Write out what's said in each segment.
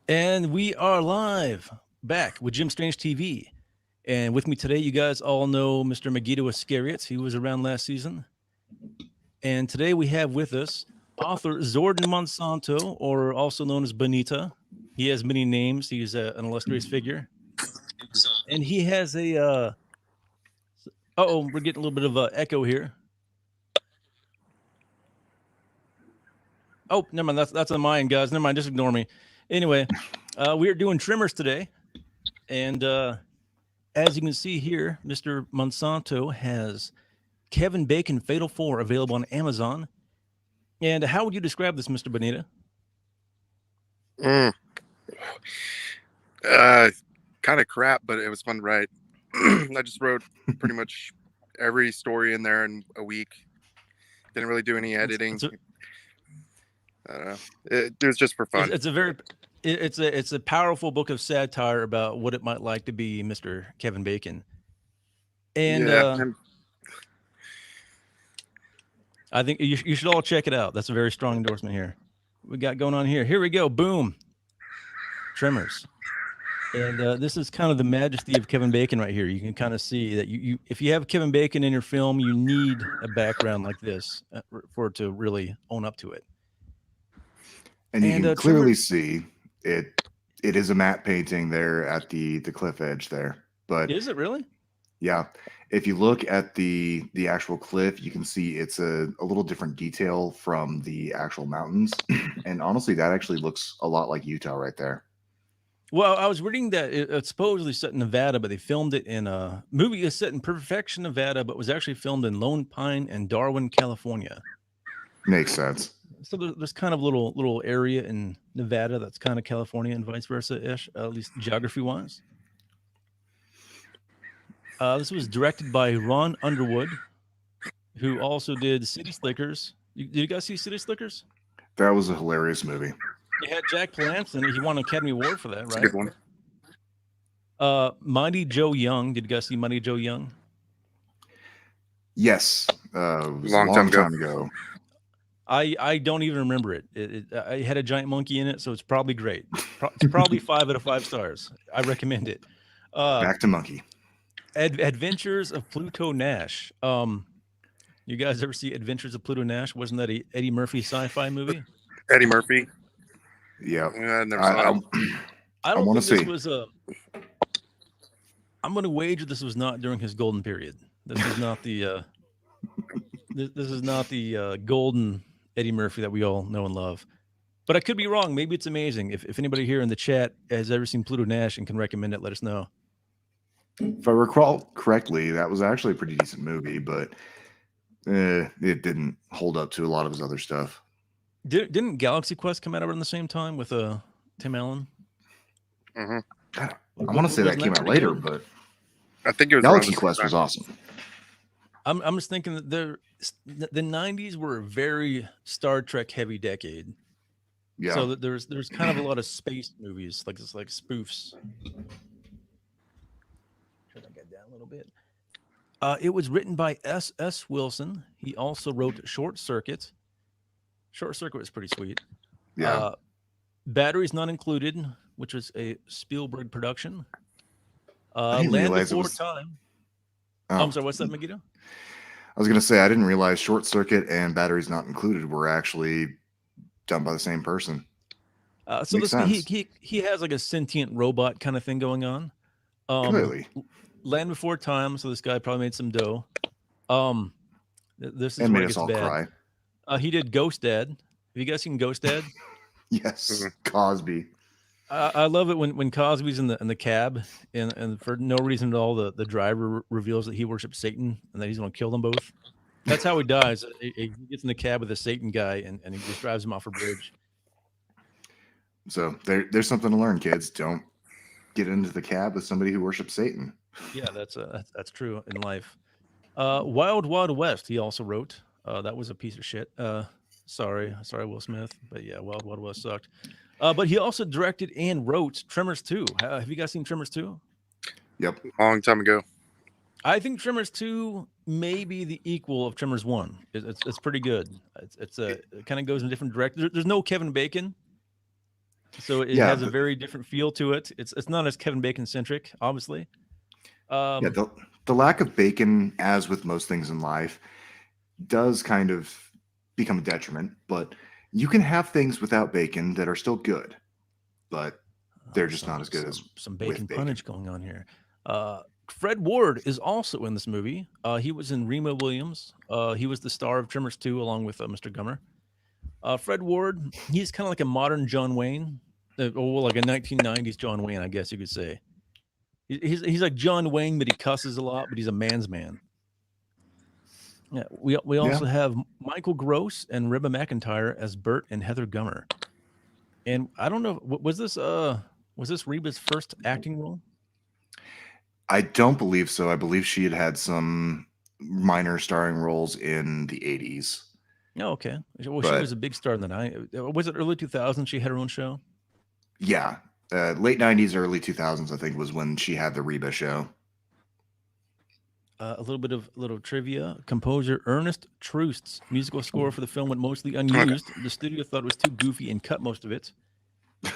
And we are live back with JimStrangeTv. And with me today, you guys all know Mr. Megiddo Iscariot. He was around last season. And today we have with us author Xordon Monsanto, or also known as Bonita. He has many names. He's an illustrious figure. And he has a, we're getting a little bit of an echo here. Oh, never mind. That's on my end, guys. Never mind. Just ignore me. Anyway, we are doing Tremors today. And as you can see here, Mr. Monsanto has Kevin Bacon Fatal 4 available on Amazon. And how would you describe this, Mr. Bonita? Kind of crap, but it was fun to write. I just wrote pretty much every story in there in a week. Didn't really do any editing. I don't know. It was just for fun. It's a powerful book of satire about what it might like to be Mr. Kevin Bacon. And yeah, I think you should all check it out. That's a very strong endorsement here. We got going on here. Here we go. Boom. Tremors. And this is kind of the majesty of Kevin Bacon right here. You can kind of see that you if you have Kevin Bacon in your film, you need a background like this for it to really own up to it. And you can clearly see it is a matte painting there at the cliff edge there. But is it really? Yeah. If you look at the actual cliff, you can see it's a little different detail from the actual mountains. And honestly, that actually looks a lot like Utah right there. Well, I was reading that it's supposedly set in Nevada, but they filmed it in a movie is set in Perfection, Nevada, but was actually filmed in Lone Pine and Darwin, California. Makes sense. So there's kind of a little area in Nevada that's kind of California and vice versa-ish, at least geography-wise. This was directed by Ron Underwood, who also did City Slickers. Did you guys see City Slickers? That was a hilarious movie. It had Jack Palance in it. He won an Academy Award for that, right? Good one. Mighty Joe Young. Did you guys see Mighty Joe Young? Yes. Long time ago. I don't even remember it. It had a giant monkey in it, so it's probably great. It's probably 5 out of 5 stars. I recommend it. Back to monkey. Adventures of Pluto Nash. You guys ever see Adventures of Pluto Nash? Wasn't that a Eddie Murphy sci-fi movie? Eddie Murphy. Yeah. I never saw it. I don't think this was a. I'm going to wager this was not during his golden period. This is not the. This is not the golden Eddie Murphy that we all know and love. But I could be wrong. Maybe it's amazing. If anybody here in the chat has ever seen Pluto Nash and can recommend it, let us know. If I recall correctly, that was actually a pretty decent movie, but it didn't hold up to a lot of his other stuff. Didn't Galaxy Quest come out around the same time with Tim Allen? Mm-hmm. I want to say that came out later, but I think it was Galaxy Quest was awesome. I'm just thinking that the 90s were a very Star Trek heavy decade. Yeah. So that there's kind of a lot of space movies like spoofs. Turn that guy down a little bit. It was written by S.S. Wilson. He also wrote Short Circuit. Short Circuit was pretty sweet. Yeah. Batteries Not Included, which was a Spielberg production. Land Before Time. Oh, I'm sorry, what's that, Megiddo? I was going to say, I didn't realize Short Circuit and Batteries Not Included were actually done by the same person. So he has like a sentient robot kind of thing going on. Clearly. Land Before Time, so this guy probably made some dough. This is and where made it us gets all bad. cry. He did Ghost Dad. Have you guys seen Ghost Dad? Yes, Cosby. I love it when Cosby's in the cab and for no reason at all the driver reveals that he worships Satan and that he's going to kill them both. That's how he dies. He gets in the cab with a Satan guy and he just drives him off a bridge. So there's something to learn, kids. Don't get into the cab with somebody who worships Satan. Yeah, that's true in life. Wild Wild West. He also wrote. That was a piece of shit. Sorry, Will Smith. But yeah, Wild Wild West sucked. But he also directed and wrote Tremors 2. Have you guys seen Tremors 2? Yep. Long time ago. I think Tremors 2 may be the equal of Tremors 1. It's pretty good. It kind of goes in different directions. There's no Kevin Bacon. So it has a very different feel to it. It's not as Kevin Bacon centric, obviously. The lack of bacon, as with most things in life, does kind of become a detriment. But you can have things without bacon that are still good, but they're just not as good as some bacon punnage going on here. Fred Ward is also in this movie. He was in Remo Williams. He was the star of Tremors 2 along with Mr. Gummer. Fred Ward, he's kind of like a modern John Wayne, or like a 1990s John Wayne, I guess you could say. He's like John Wayne, but he cusses a lot, but he's a man's man. Yeah, we also have Michael Gross and Reba McEntire as Bert and Heather Gummer. And I don't know, was this Reba's first acting role? I don't believe so. I believe she had some minor starring roles in the 80s. Oh, okay. Well, she was a big star in the 90s. Was it early 2000s she had her own show? Yeah. Late 90s, early 2000s, I think, was when she had the Reba show. A little trivia. Composer Ernest Trust's musical score for the film went mostly unused. The studio thought it was too goofy and cut most of it.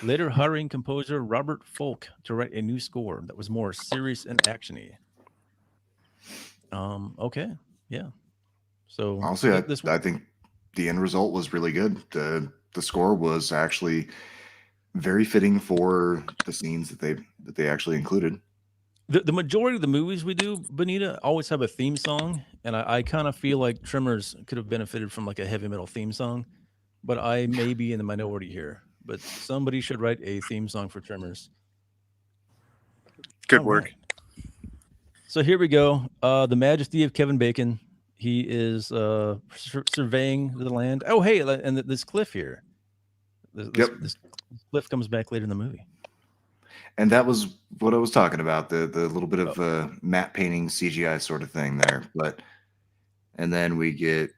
Later hiring composer Robert Folk to write a new score that was more serious and actiony. Okay. Yeah. So honestly, I think the end result was really good. The score was actually very fitting for the scenes that they actually included. The majority of the movies we do, Benita, always have a theme song, and I kind of feel like Tremors could have benefited from like a heavy metal theme song, but I may be in the minority here. But somebody should write a theme song for Tremors. Good work. Right. So here we go. The Majesty of Kevin Bacon. He is surveying the land. Oh, hey, and this cliff here. This cliff comes back later in the movie. And that was what I was talking about, the little bit of matte painting CGI sort of thing there. And then we get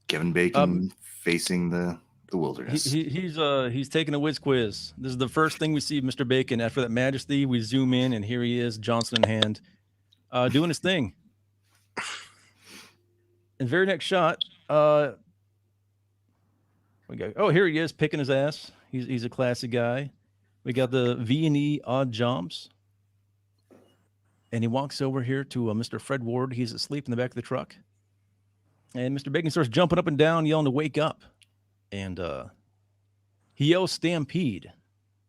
Kevin Bacon facing the wilderness. He's taking a whiz quiz. This is the first thing we see of Mr. Bacon. After that Majesty, we zoom in, and here he is, Johnson in hand, doing his thing. And very next shot, we go. Oh, here he is, picking his ass. He's a classy guy. We got the V&E odd jumps, and he walks over here to Mr. Fred Ward. He's asleep in the back of the truck, and Mr. Bacon starts jumping up and down, yelling to wake up. And he yells stampede,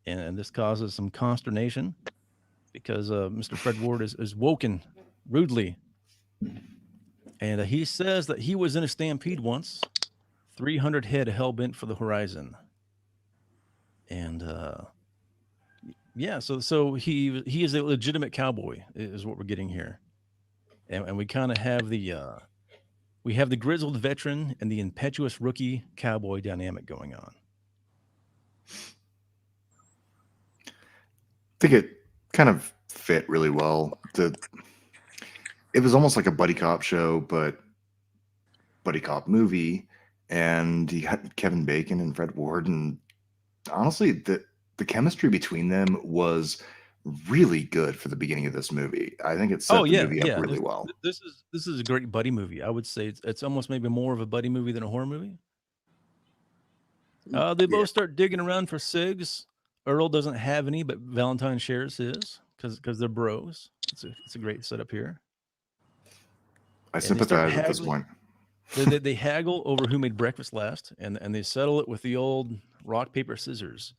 and this causes some consternation because Mr. Fred Ward is woken rudely. And he says that he was in a stampede once, 300 head hell-bent for the horizon. And so he is a legitimate cowboy is what we're getting here. And we kind of have the grizzled veteran and the impetuous rookie cowboy dynamic going on. I think it kind of fit really well. It was almost like a buddy cop show, but buddy cop movie. And you had Kevin Bacon and Fred Ward. And honestly, the chemistry between them was really good for the beginning of this movie. I think it set the movie up really well. This is a great buddy movie. I would say it's almost maybe more of a buddy movie than a horror movie. They both start digging around for cigs. Earl doesn't have any, but Valentine shares his because they're bros. It's a great setup here. I sympathize at this point. They haggle over who made breakfast last, and they settle it with the old rock paper scissors.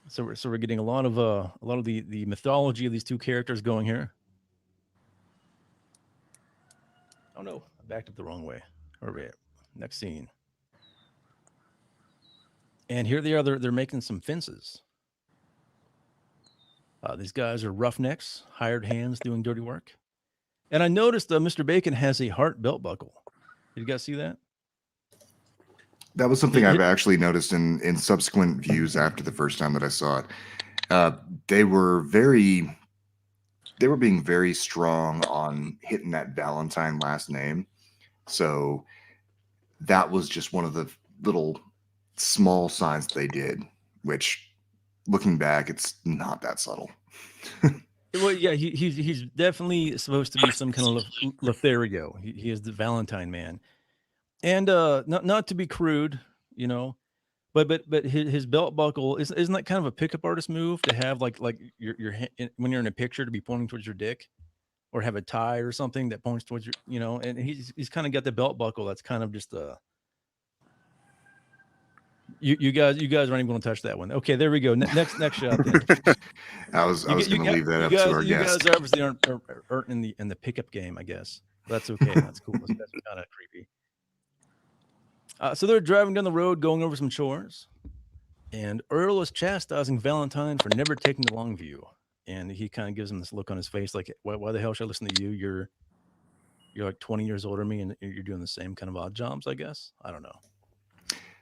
So we're getting a lot of the mythology of these two characters going here. Oh no, I backed up the wrong way. All right, next scene. And here they are. They're making some fences. These guys are roughnecks, hired hands doing dirty work. And I noticed Mr. Bacon has a heart belt buckle. Did you guys see that? That was something I've actually noticed in subsequent views after the first time that I saw it. They were being very strong on hitting that Valentine last name. So that was just one of the little small signs they did, which looking back, it's not that subtle. Well, yeah, he's definitely supposed to be some kind of Lothario. He is the Valentine man. And not to be crude, But his belt buckle isn't that kind of a pickup artist move to have like when you're in a picture to be pointing towards your dick, or have a tie or something that points towards your, and he's kind of got the belt buckle that's kind of just you guys aren't even going to touch that one. Okay, there we go. Next shot then. I was going to leave that up to our you guest. guys obviously aren't in the pickup game, I guess. That's okay. That's cool. That's kind of creepy. So they're driving down the road, going over some chores, and Earl is chastising Valentine for never taking the long view, and he kind of gives him this look on his face, like, why the hell should I listen to you? You're like 20 years older than me, and you're doing the same kind of odd jobs, I guess. I don't know.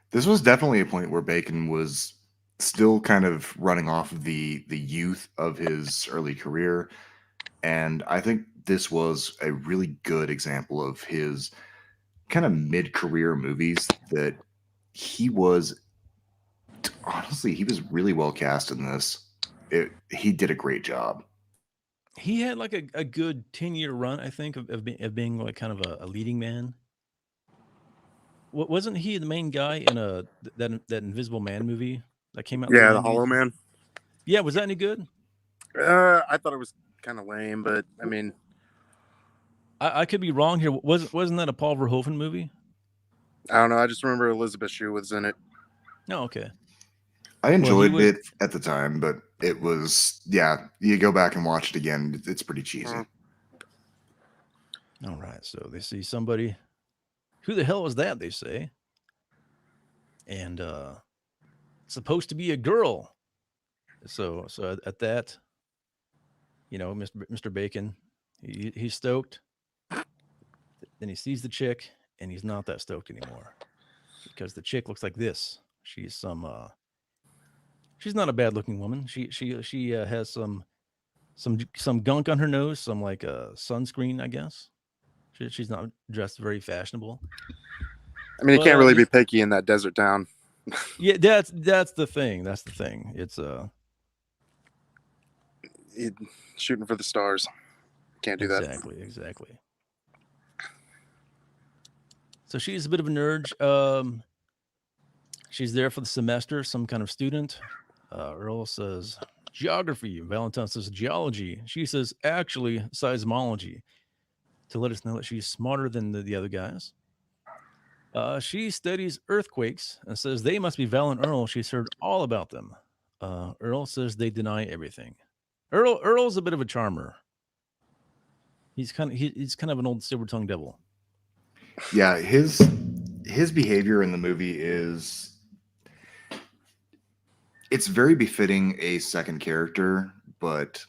This was definitely a point where Bacon was still kind of running off of the youth of his early career, and I think this was a really good example of his kind of mid-career movies that he was really well cast in this. He did a great job. He had like a good 10-year run, I think, of being like kind of a leading man. Wasn't he the main guy in that Invisible Man movie that came out? Yeah, the Hollow Man. Yeah, was that any good? I thought it was kind of lame, but I mean, I could be wrong here. Wasn't that a Paul Verhoeven movie? I don't know. I just remember Elizabeth Shue was in it. Oh, okay. I enjoyed it at the time, but it was, you go back and watch it again, it's pretty cheesy. All right, so they see somebody. Who the hell was that, they say? And it's supposed to be a girl. So at that, Mr. Bacon, he's stoked. Then he sees the chick, and he's not that stoked anymore, because the chick looks like this. She's she's not a bad looking woman. She has some gunk on her nose, some like sunscreen, I guess. She's not dressed very fashionable. I mean, you can't really be picky in that desert town. Yeah, that's the thing. That's the thing. It's shooting for the stars. Can't do that. Exactly. So she's a bit of a nerd. She's there for the semester, some kind of student. Earl says geography. Valentine says geology. She says actually seismology, to let us know that she's smarter than the other guys. She studies earthquakes and says they must be Val and Earl. She's heard all about them. Earl says they deny everything. Earl's a bit of a charmer. He's kind of an old silver-tongued devil. Yeah, his behavior in the movie it's very befitting a second character, but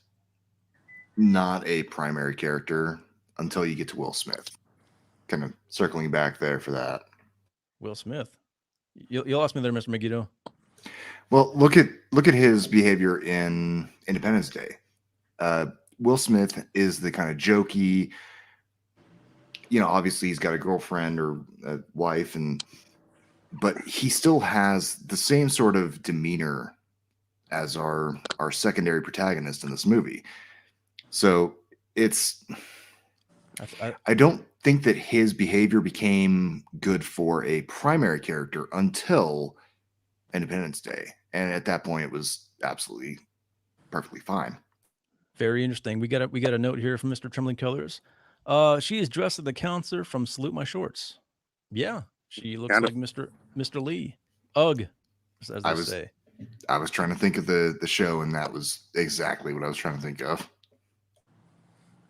not a primary character until you get to Will Smith. Kind of circling back there for that. Will Smith. You lost me there, Mr. Megiddo. Well, look at his behavior in Independence Day. Will Smith is the kind of jokey, obviously he's got a girlfriend or a wife, but he still has the same sort of demeanor as our secondary protagonist in this movie. So I don't think that his behavior became good for a primary character until Independence Day. And at that point, it was absolutely perfectly fine. Very interesting. We got a note here from Mr. Trembling Colors. She is dressed as the counselor from Salute My Shorts. Yeah, she looks like Mr. Lee. Ugh, as they say. I was trying to think of the show, and that was exactly what I was trying to think of.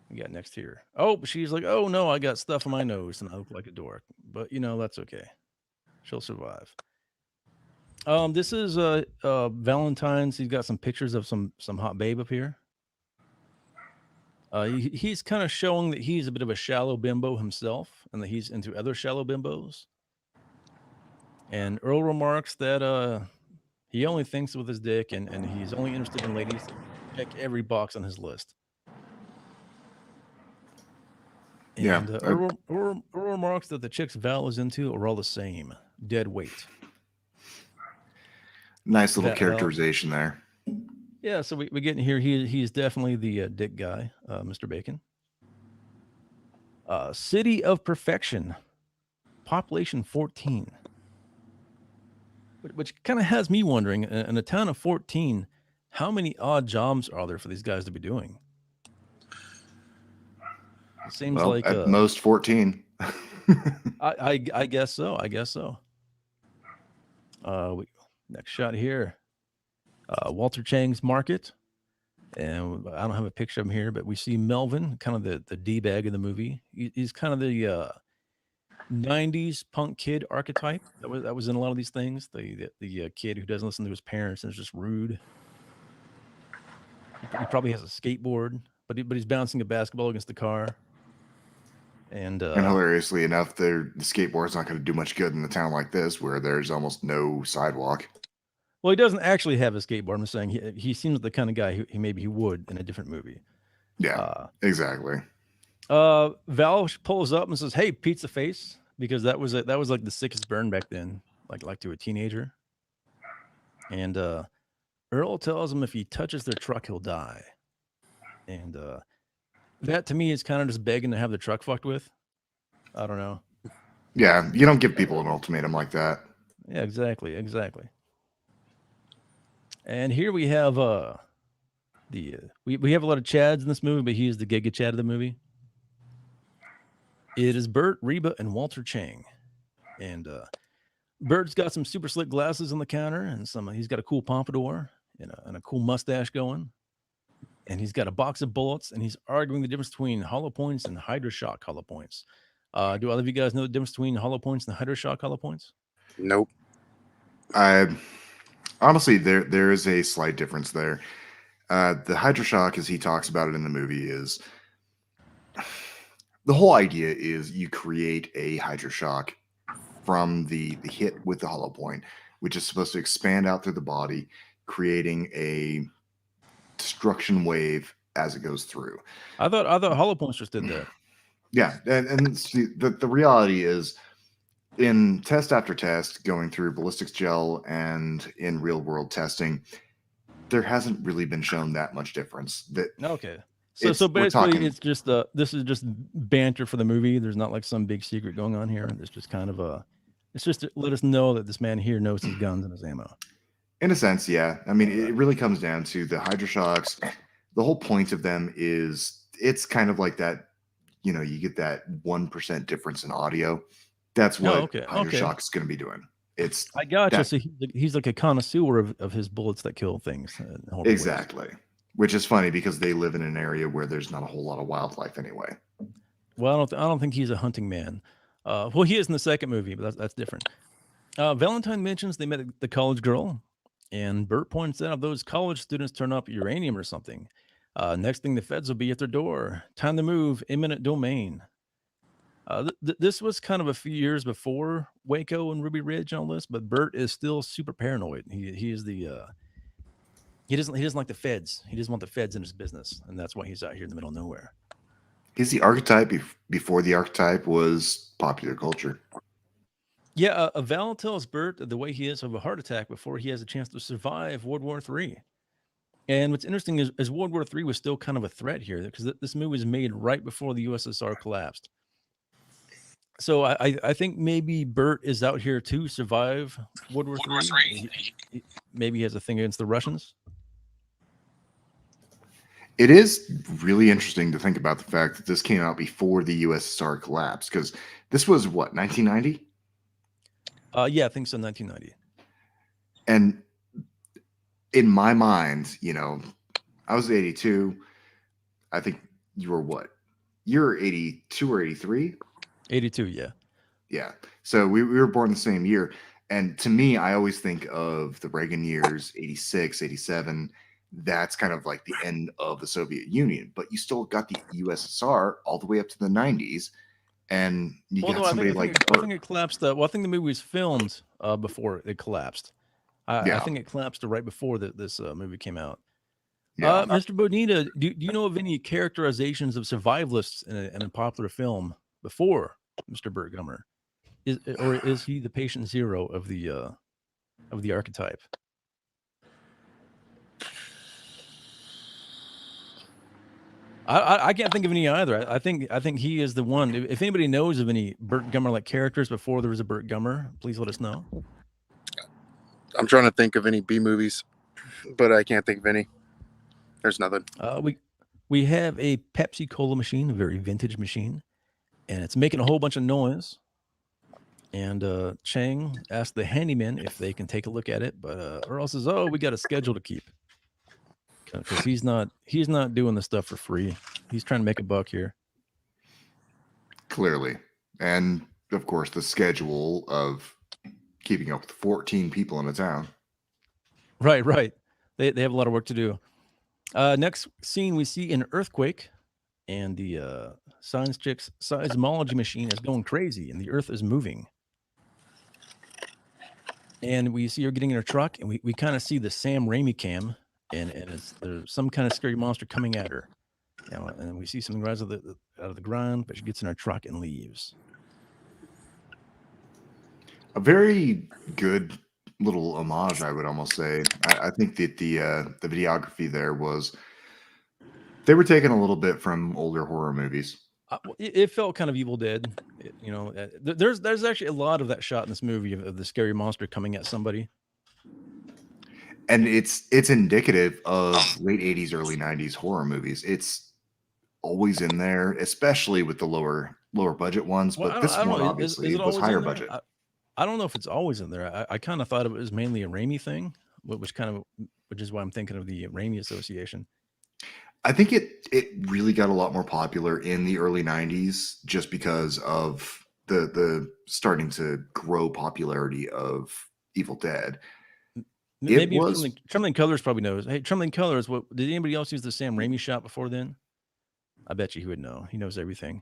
We got next here. Oh, she's like, oh no, I got stuff on my nose and I look like a dork. But that's okay. She'll survive. This is Valentine's. He's got some pictures of some hot babe up here. He's kind of showing that he's a bit of a shallow bimbo himself, and that he's into other shallow bimbos. And Earl remarks that he only thinks with his dick, and he's only interested in ladies that check every box on his list. And Earl remarks that the chicks Val is into are all the same. Dead weight. Nice little characterization there. Yeah, so we get in here. He's definitely the dick guy, Mr. Bacon. City of Perfection. Population 14. which kind of has me wondering, in a town of 14, how many odd jobs are there for these guys to be doing? It seems like at most 14. I guess so. I guess so. Next shot here. Walter Chang's Market. And I don't have a picture of him here, but we see Melvin, kind of the D-bag of the movie. He's kind of the 90s punk kid archetype that was in a lot of these things. The kid who doesn't listen to his parents and is just rude. He probably has a skateboard, but he's bouncing a basketball against the car. And hilariously enough, the skateboard's not going to do much good in a town like this where there's almost no sidewalk. Well, he doesn't actually have a skateboard. I'm just saying he seems the kind of guy who maybe he would in a different movie. Yeah, exactly. Val pulls up and says, "Hey, pizza face," because that was like the sickest burn back then, like to a teenager. And Earl tells him if he touches their truck, he'll die. And that to me is kind of just begging to have the truck fucked with. I don't know. Yeah, you don't give people an ultimatum like that. Yeah, exactly. And here we have we have a lot of Chads in this movie, but he is the Giga Chad of the movie. It is Bert, Reba, and Walter Chang. And Bert's got some super slick glasses on the counter, and he's got a cool pompadour and a cool mustache going. And he's got a box of bullets, and he's arguing the difference between hollow points and Hydroshock hollow points. Do all of you guys know the difference between hollow points and Hydroshock hollow points? Nope. Honestly, there is a slight difference there. The Hydroshock, as he talks about it in the movie, is the whole idea is you create a Hydroshock from the hit with the hollow point, which is supposed to expand out through the body, creating a destruction wave as it goes through. I thought hollow points just did that. Yeah, and see, the reality is, in test after test, going through ballistics gel and in real world testing, there hasn't really been shown that much difference. Okay. So basically, it's just this is just banter for the movie. There's not like some big secret going on here. It's just kind of it's just to let us know that this man here knows his guns and his ammo. In a sense, yeah. I mean, it really comes down to the Hydroshocks. The whole point of them is it's kind of like that. You get that 1% difference in audio. That's what Hydroshock is going to be doing. I gotcha. So he's like a connoisseur of his bullets that kill things. Exactly. Which is funny because they live in an area where there's not a whole lot of wildlife anyway. Well, I don't think he's a hunting man. Well, he is in the second movie, but that's different. Valentine mentions they met the college girl, and Bert points out those college students turn up uranium or something. Next thing, the feds will be at their door. Time to move. Eminent domain. This was kind of a few years before Waco and Ruby Ridge and all this, but Bert is still super paranoid. He is the he doesn't like the feds. He doesn't want the feds in his business, and that's why he's out here in the middle of nowhere. He's the archetype before the archetype was popular culture. Yeah, Val tells Bert the way he is of a heart attack before he has a chance to survive World War III. And what's interesting is World War III was still kind of a threat here because this movie was made right before the USSR collapsed. So I think maybe Bert is out here to survive World War III. Maybe he has a thing against the Russians. It is really interesting to think about the fact that this came out before the USSR collapsed, because this was what, 1990? Yeah, I think so, 1990. And in my mind, I was 82. I think you were what? You're 82 or 83? 82, yeah. Yeah. So we were born the same year. And to me, I always think of the Reagan years, 86, 87. That's kind of like the end of the Soviet Union. But you still got the USSR all the way up to the 90s. And you got somebody like Bert. I think it collapsed. I think the movie was filmed before it collapsed. I think it collapsed right before this movie came out. Yeah. Mr. Bonita, do you know of any characterizations of survivalists in a popular film before Mr. Burt Gummer? Is he the patient zero of the archetype? I can't think of any either. I think he is the one. If anybody knows of any Burt Gummer like characters before there was a Burt Gummer, please let us know. I'm trying to think of any B movies, but I can't think of any. There's nothing. We have a Pepsi Cola machine, a very vintage machine, and it's making a whole bunch of noise. And Chang asked the handyman if they can take a look at it, but Earl says, "Oh, we got a schedule to keep," because he's not doing the stuff for free. He's trying to make a buck here. Clearly, and of course, the schedule of keeping up with 14 people in a town. Right. They have a lot of work to do. Next scene, we see an earthquake, and the science chick's seismology machine is going crazy, and the earth is moving. And we see her getting in her truck, and we kind of see the Sam Raimi cam, and there's some kind of scary monster coming at her. And we see something rise out of the ground, but she gets in her truck and leaves. A very good little homage, I would almost say. I think that the videography there was, they were taking a little bit from older horror movies. It felt kind of Evil Dead. There's actually a lot of that shot in this movie of the scary monster coming at somebody. And it's indicative of late 80s, early 90s horror movies. It's always in there, especially with the lower budget ones. But this one obviously was higher budget. I don't know if it's always in there. I kind of thought it was mainly a Raimi thing, which is why I'm thinking of the Raimi Association. I think it really got a lot more popular in the early 90s just because of the starting to grow popularity of Evil Dead. Maybe Trembling Colors probably knows. Hey, Trembling Colors, did anybody else use the Sam Raimi shot before then? I bet you he would know. He knows everything.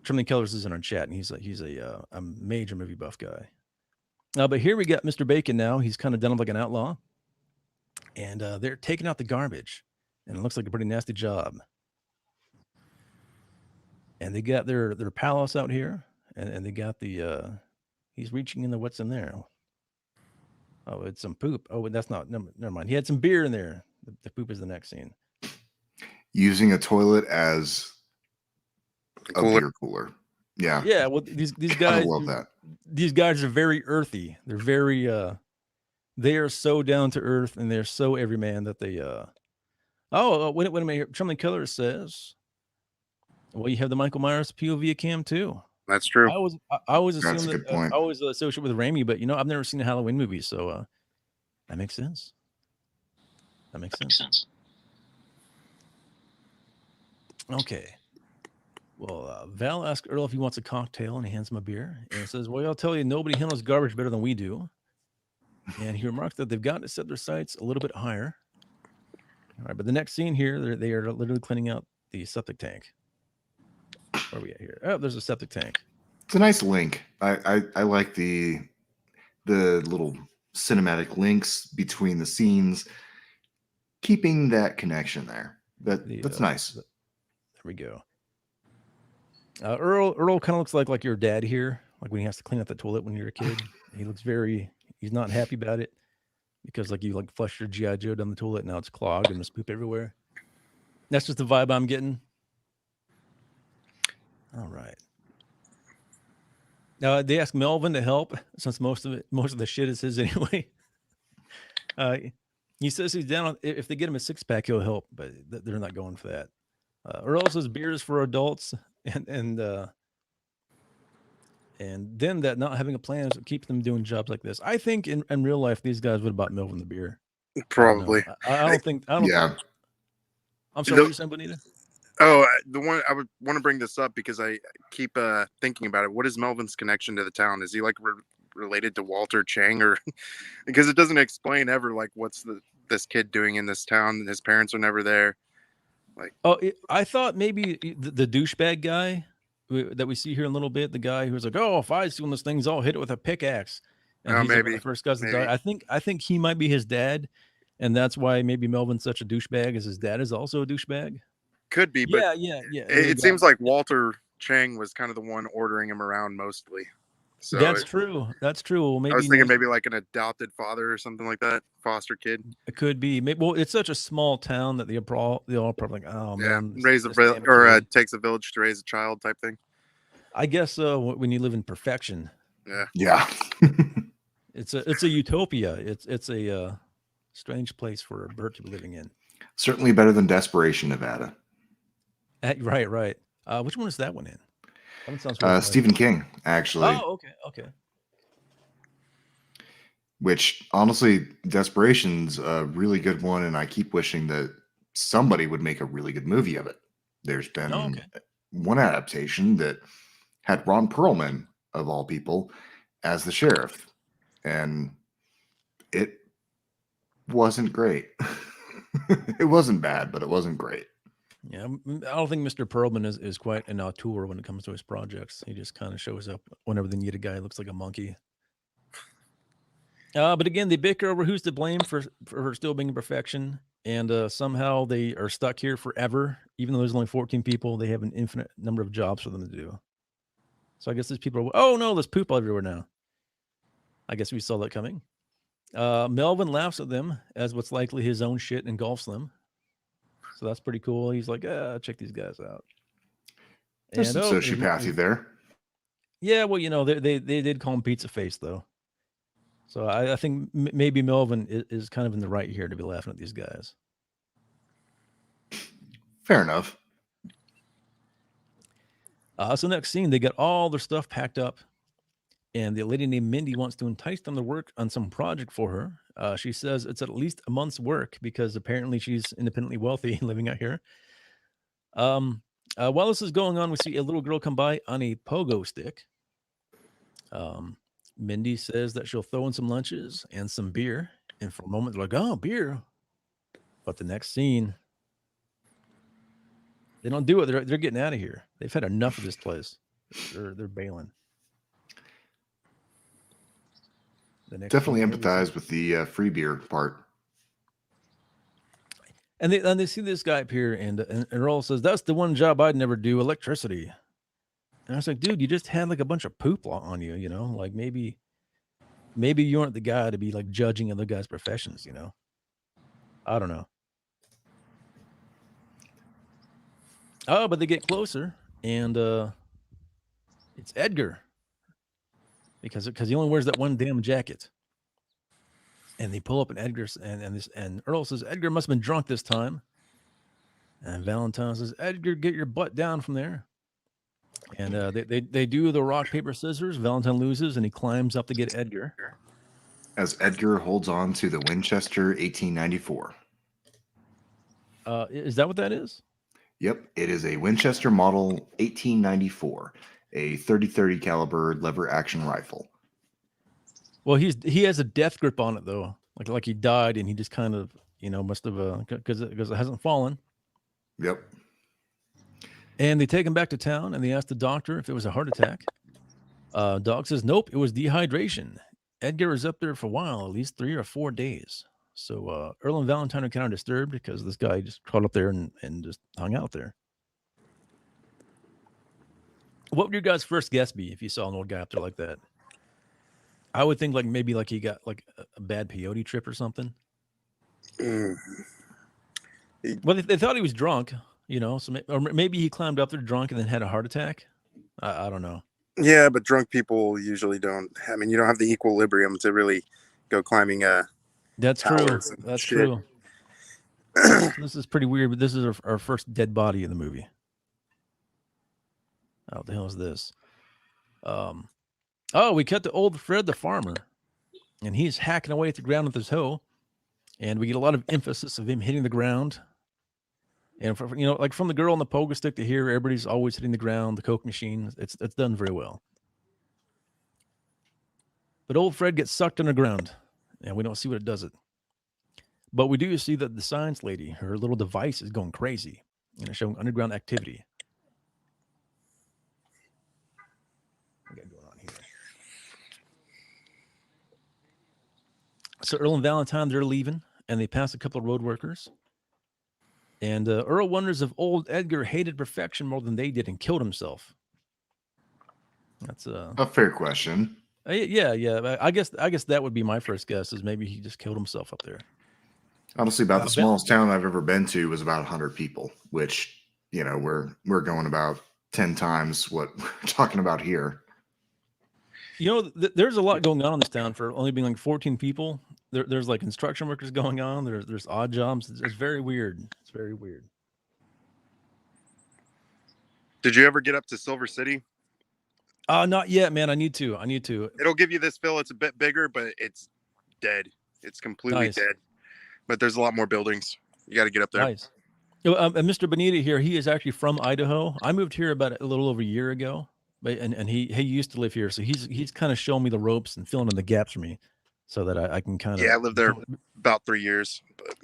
Trembling Colors is in our chat, and he's a major movie buff guy. But here we got Mr. Bacon now. He's kind of done up like an outlaw, and they're taking out the garbage. And it looks like a pretty nasty job. And they got their palace out here, and they got he's reaching in the what's in there. Oh, it's some poop. Oh, that's not. Never mind. He had some beer in there. The poop is the next scene. Using a toilet as a beer cooler. Yeah. Yeah. Well, these guys. I love that. These guys are very earthy. They're very. They are so down to earth, and they're so everyman that they. Oh, wait a minute. Trembling Colors says, well, you have the Michael Myers POV cam too. That's true. I always assume that I always associate with Raimi, but I've never seen a Halloween movie, so that makes sense. Okay. Well, Val asks Earl if he wants a cocktail, and he hands him a beer, and it says, well, I'll tell you, nobody handles garbage better than we do. And he remarks that they've got to set their sights a little bit higher. All right, but the next scene here, they are literally cleaning out the septic tank. Where are we at here? Oh, there's a septic tank. It's a nice link. I like the little cinematic links between the scenes, keeping that connection there. That's nice. There we go. Earl kind of looks like your dad here, like when he has to clean out the toilet when you're a kid. He looks he's not happy about it. Because you flushed your G.I. Joe down the toilet, now it's clogged and there's poop everywhere. That's just the vibe I'm getting. All right. Now they ask Melvin to help since most of the shit is his anyway. He says he's down if they get him a 6-pack, he'll help, but they're not going for that. Earl says beer is for adults, and then that not having a plan is what keeps them doing jobs like this. I think in real life, these guys would have bought Melvin the beer. Probably. I don't think. Yeah. I'm sorry, what you saying, Bonita? Oh, the one I would want to bring this up because I keep thinking about it. What is Melvin's connection to the town? Is he related to Walter Chang, or because it doesn't explain ever what's this kid doing in this town? His parents are never there. I thought maybe the douchebag guy that we see here in a little bit, the guy who's like, oh, if I see one of those things, I'll hit it with a pickaxe. And he's maybe the first guy to die. I think he might be his dad, and that's why maybe Melvin's such a douchebag, as his dad is also a douchebag. Could be, but yeah. It seems like Walter Chang was kind of the one ordering him around mostly. So that's true. Well, maybe I was thinking maybe like an adopted father or something like that, foster kid. It could be. Maybe, well, it's such a small town that they all probably like, oh man, takes a village to raise a child type thing. I guess when you live in perfection. Yeah. It's a utopia. It's a strange place for a bird to be living in. Certainly better than Desperation, Nevada. Right. Which one is that one in? That one sounds really Stephen King, actually. Oh, okay. Which, honestly, Desperation's a really good one, and I keep wishing that somebody would make a really good movie of it. There's been one adaptation that had Ron Perlman, of all people, as the sheriff, and it wasn't great. It wasn't bad, but it wasn't great. Yeah, I don't think Mr. Perlman is quite an auteur when it comes to his projects. He just kind of shows up whenever they need a guy who looks like a monkey. But again, they bicker over who's to blame for her still being in perfection, and somehow they are stuck here forever. Even though there's only 14 people, they have an infinite number of jobs for them to do. So I guess these people are, oh no, there's poop everywhere now. I guess we saw that coming. Melvin laughs at them as what's likely his own shit engulfs them. So that's pretty cool. He's like, check these guys out. There's some sociopathy there. Yeah, well, they did call him Pizza Face, though. So I think maybe Melvin is kind of in the right here to be laughing at these guys. Fair enough. So next scene, they get all their stuff packed up, and the lady named Mindy wants to entice them to work on some project for her. She says it's at least a month's work because apparently she's independently wealthy living out here. While this is going on, we see a little girl come by on a pogo stick. Mindy says that she'll throw in some lunches and some beer. And for a moment, they're like, oh, beer. But the next scene, they don't do it. They're getting out of here. They've had enough of this place. They're bailing. Definitely empathize with the free beer part. And they see this guy up here, and Earl says, that's the one job I'd never do, electricity. And I was like, dude, you just had like a bunch of poop on you, like maybe you aren't the guy to be like judging other guys' professions, I don't know. Oh, but they get closer, and it's Edgar. Because he only wears that one damn jacket. And they pull up, and Edgar's and Earl says, Edgar must have been drunk this time. And Valentine says, Edgar, get your butt down from there. And they do the rock, paper, scissors. Valentine loses, and he climbs up to get Edgar. As Edgar holds on to the Winchester 1894. Is that what that is? Yep, it is a Winchester model 1894, a 30-30 caliber lever action rifle. Well, he has a death grip on it though, like he died, and he just kind of must have because it hasn't fallen. Yep. And they take him back to town, and they ask the doctor if it was a heart attack. Doc says nope, it was dehydration. Edgar is up there for a while, at least 3 or 4 days. So Earl and Valentine are kind of disturbed because this guy just crawled up there and just hung out there. What would your guys' first guess be if you saw an old guy up there like that? I would think maybe he got like a bad peyote trip or something. Well, they thought he was drunk, so or maybe he climbed up there drunk and then had a heart attack. I don't know. Yeah, but drunk people usually don't. I mean, you don't have the equilibrium to really go climbing. That's true. That's true. This is pretty weird, but this is our first dead body in the movie. What the hell is this? We cut to old Fred the farmer, and he's hacking away at the ground with his hoe, and we get a lot of emphasis of him hitting the ground. And from the girl on the pogo stick to here, everybody's always hitting the ground. The Coke machine, it's done very well. But old Fred gets sucked underground, and we don't see what it does it. But we do see that the science lady, her little device is going crazy, showing underground activity. What we got going on here? So Earl and Valentine, they're leaving, and they pass a couple of road workers. And Earl wonders if old Edgar hated perfection more than they did and killed himself. That's a fair question. Yeah. I guess that would be my first guess, is maybe he just killed himself up there. Honestly, about the smallest town I've ever been to was about 100 people, which, we're going about 10 times what we're talking about here. There's a lot going on in this town for only being like 14 people. There's like construction workers going on. There's odd jobs. It's very weird. It's very weird. Did you ever get up to Silver City? Not yet, man. I need to. It'll give you this feel. It's a bit bigger, but it's dead. It's completely Nice. dead. But there's a lot more buildings. You got to get up there. Nice. And Mr. Bonita here, he is actually from Idaho. I moved here about a little over a year ago, but and he used to live here, so he's kind of showing me the ropes and filling in the gaps for me, so that I can kind of. Yeah, I lived there about 3 years, but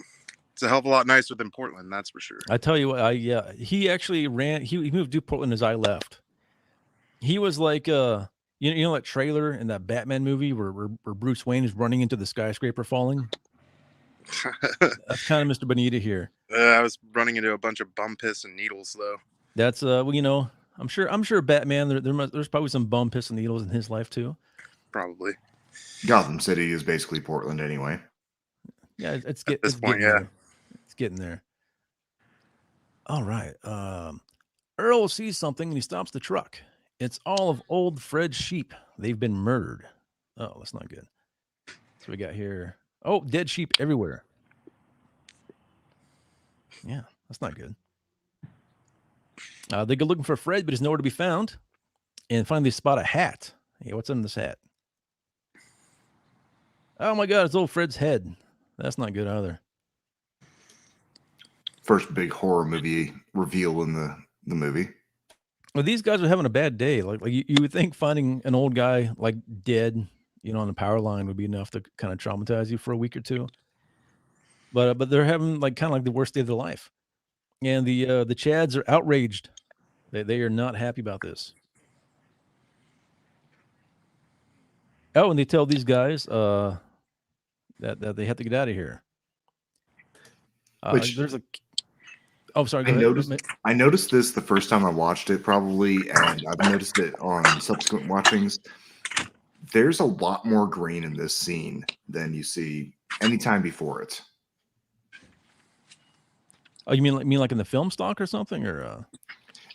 it's a hell of a lot nicer than Portland, that's for sure. I tell you what, he actually he moved to Portland as I left. He was like you know that trailer in that Batman movie where Bruce Wayne is running into the skyscraper falling. That's kind of Mr. Bonita here. I was running into a bunch of bum piss and needles though. That's well, I'm sure Batman there's probably some bum piss and needles in his life too. Probably. Gotham City is basically Portland anyway. Yeah, it's point, getting yeah. there. It's getting there. All right. Earl sees something and he stops the truck. It's all of old Fred's sheep. They've been murdered. Oh, that's not good. So we got here. Oh, dead sheep everywhere. Yeah, that's not good. They go looking for Fred, but he's nowhere to be found. And finally, they spot a hat. Hey, what's in this hat? Oh my God, it's old Fred's head. That's not good either. First big horror movie reveal in the movie. Well, these guys are having a bad day. Like you would think finding an old guy like dead, on the power line would be enough to kind of traumatize you for a week or two. But they're having like kind of like the worst day of their life, and the Chads are outraged. They are not happy about this. Oh, and they tell these guys that they have to get out of here. Which there's a. Oh, sorry. I noticed this the first time I watched it, probably, and I've noticed it on subsequent watchings. There's a lot more green in this scene than you see any time before it. Oh, you mean like in the film stock or something, or?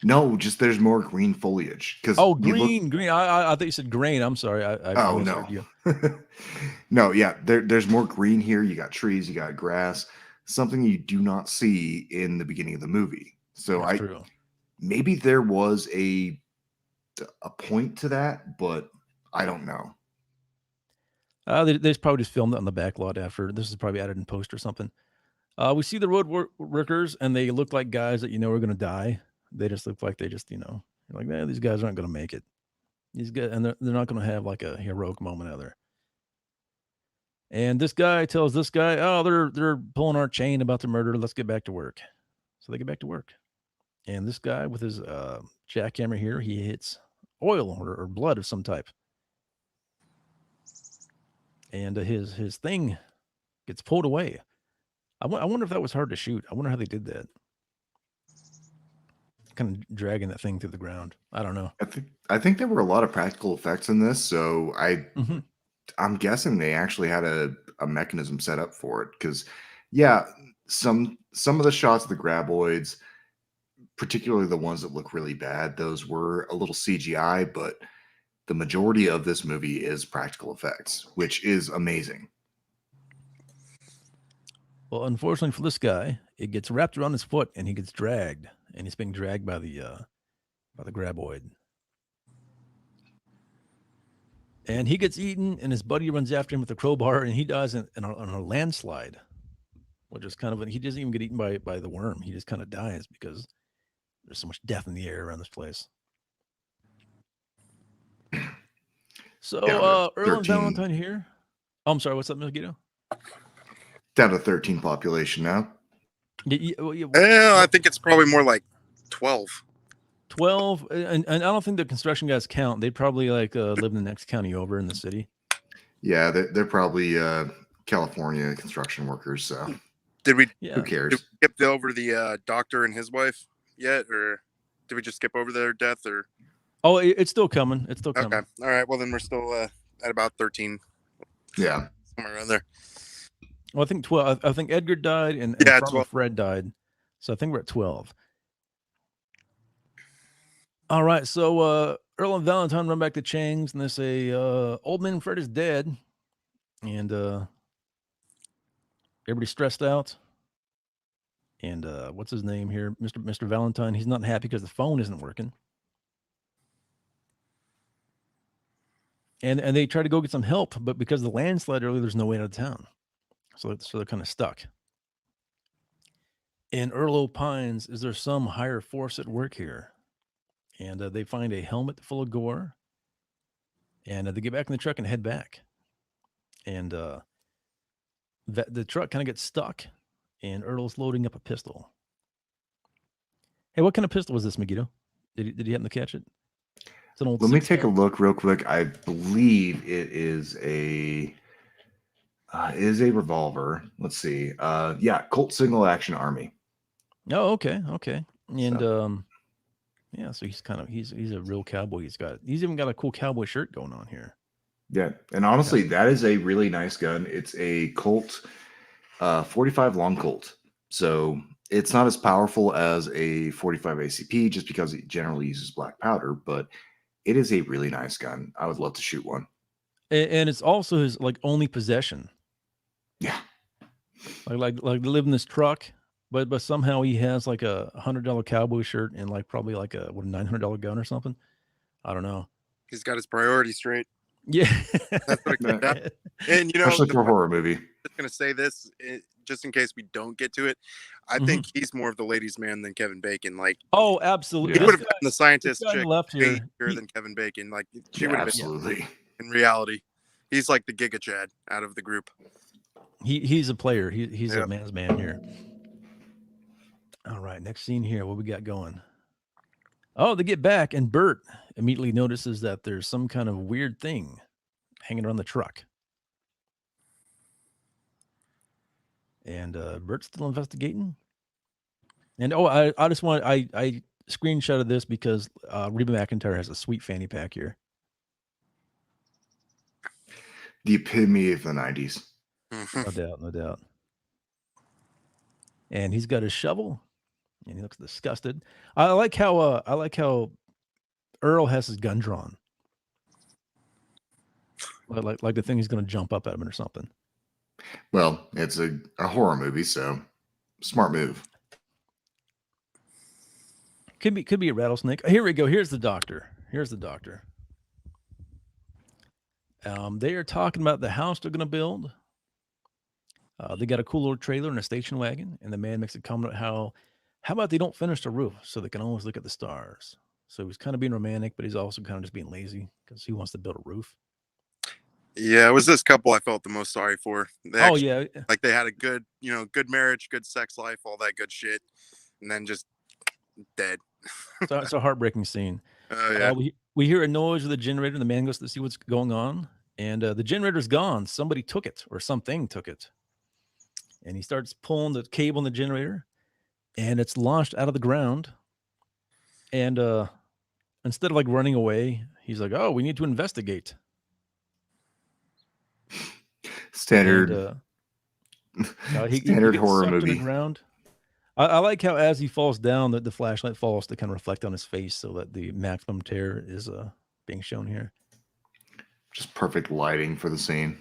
No, just there's more green foliage. Green. I thought you said grain. I'm sorry. I no. You. No, yeah. There's more green here. You got trees. You got grass. Something you do not see in the beginning of the movie. So True. Maybe there was a point to that, but I don't know. They probably just filmed it on the back lot after. This is probably added in post or something. We see the road workers, and they look like guys that are going to die. They just look like they just, like, man, these guys aren't going to make it. These guys, and they're not going to have like a heroic moment either. And this guy tells this guy, "Oh, they're pulling our chain about the murder. Let's get back to work." So they get back to work, and this guy with his jackhammer here, he hits oil or blood of some type, and his thing gets pulled away. I wonder if that was hard to shoot. I wonder how they did that. Kind of dragging that thing through the ground. I don't know. I think there were a lot of practical effects in this, so I'm guessing they actually had a mechanism set up for it. Because, yeah, some of the shots of the graboids, particularly the ones that look really bad, those were a little CGI, but the majority of this movie is practical effects, which is amazing. Well, unfortunately for this guy, it gets wrapped around his foot and he gets dragged, and he's being dragged by the graboid. And he gets eaten, and his buddy runs after him with a crowbar, and he dies on a landslide, which is kind of, he doesn't even get eaten by the worm. He just kind of dies because there's so much death in the air around this place. So, Earl and Valentine here. Oh, I'm sorry, what's up, Megiddo? Down to 13 population now. I think it's probably more like 12. 12, and I don't think the construction guys count. They probably live in the next county over in the city. Yeah, they're probably California construction workers. So did we? Yeah. Who cares? Did we skip over the doctor and his wife yet, or did we just skip over their death? Or oh, it's still coming. It's still coming. Okay, all right. Well, then we're still at about 13. Yeah, somewhere around there. Well, I think 12. I think Edgar died and 12. Fred died, so I think we're at 12. All right, so Earl and Valentine run back to Chang's, and they say, "Old man Fred is dead," and everybody's stressed out. And what's his name here, Mr. Valentine? He's not happy because the phone isn't working. And they try to go get some help, but because of the landslide earlier, there's no way out of town. So they're kind of stuck. And Earl opines, is there some higher force at work here? And they find a helmet full of gore. And they get back in the truck and head back. And the truck kind of gets stuck. And Earl's loading up a pistol. Hey, what kind of pistol was this, Megiddo? Did he happen to catch it? It's an old. Let me take a look real quick. I believe it is a revolver. Let's see. Yeah, Colt Single Action Army. Oh, okay. And yeah, so he's a real cowboy. He's even got a cool cowboy shirt going on here. Yeah, and honestly, that is a really nice gun. It's a Colt 45 long Colt. So it's not as powerful as a 45 ACP just because it generally uses black powder, but it is a really nice gun. I would love to shoot one. And it's also his only possession. Yeah. Like they live in this truck, but somehow he has like a $100 cowboy shirt and probably a $900 gun or something. I don't know. He's got his priorities straight. Yeah. That's what it comes down. And especially for a horror movie. I'm just gonna say this, just in case we don't get to it. I think he's more of the ladies' man than Kevin Bacon. Oh, absolutely. He would have been the scientist chick left here than Kevin Bacon. She would have absolutely been. In reality, he's like the Giga Chad out of the group. He's a player. He's a man's man here. All right, next scene here. What we got going? Oh, they get back, and Bert immediately notices that there's some kind of weird thing hanging around the truck. And Bert's still investigating. And I just want I screenshotted this because Reba McEntire has a sweet fanny pack here. The epitome of the 90s. No doubt. And he's got his shovel, and he looks disgusted. I like how Earl has his gun drawn, like the thing he's going to jump up at him or something. Well, it's a horror movie, so smart move. Could be a rattlesnake. Here we go. Here's the doctor. They are talking about the house they're going to build. They got a cool little trailer and a station wagon, and the man makes a comment how about they don't finish the roof so they can always look at the stars. So he's kind of being romantic, but he's also kind of just being lazy because he wants to build a roof. Yeah, it was this couple I felt the most sorry for. They had a good, good marriage, good sex life, all that good shit, and then just dead. So it's a heartbreaking scene. Oh yeah. We hear a noise with the generator. The man goes to see what's going on, and the generator's gone. Somebody took it, or something took it. And he starts pulling the cable in the generator, and it's launched out of the ground. And instead of running away, he's like, "Oh, we need to investigate." Standard. Standard horror movie. I like how as he falls down, the flashlight falls to kind of reflect on his face, so that the maximum terror is being shown here. Just perfect lighting for the scene.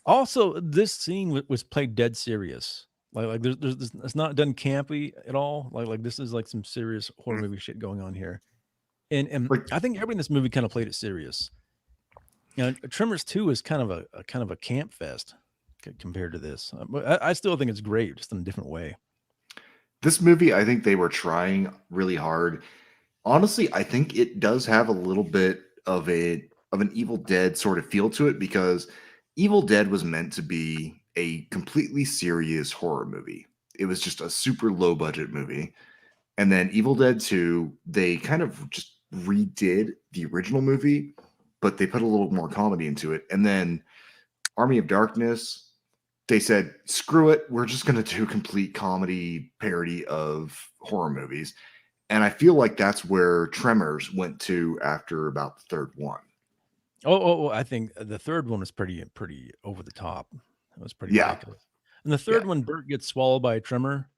Also, this scene was played dead serious. There's it's not done campy at all. Like this is some serious horror movie shit going on here. And I think everybody in this movie kind of played it serious. Tremors 2 is kind of a camp fest compared to this. I still think it's great, just in a different way. This movie, I think they were trying really hard. Honestly, I think it does have a little bit of an Evil Dead sort of feel to it, because Evil Dead was meant to be a completely serious horror movie. It was just a super low budget movie. And then Evil Dead 2, they kind of just redid the original movie, but they put a little more comedy into it. And then Army of Darkness, they said, screw it, we're just going to do a complete comedy parody of horror movies. And I feel like that's where Tremors went to after about the third one. Oh, I think the third one was pretty over the top. It was pretty ridiculous. And the third one, Bert gets swallowed by a tremor,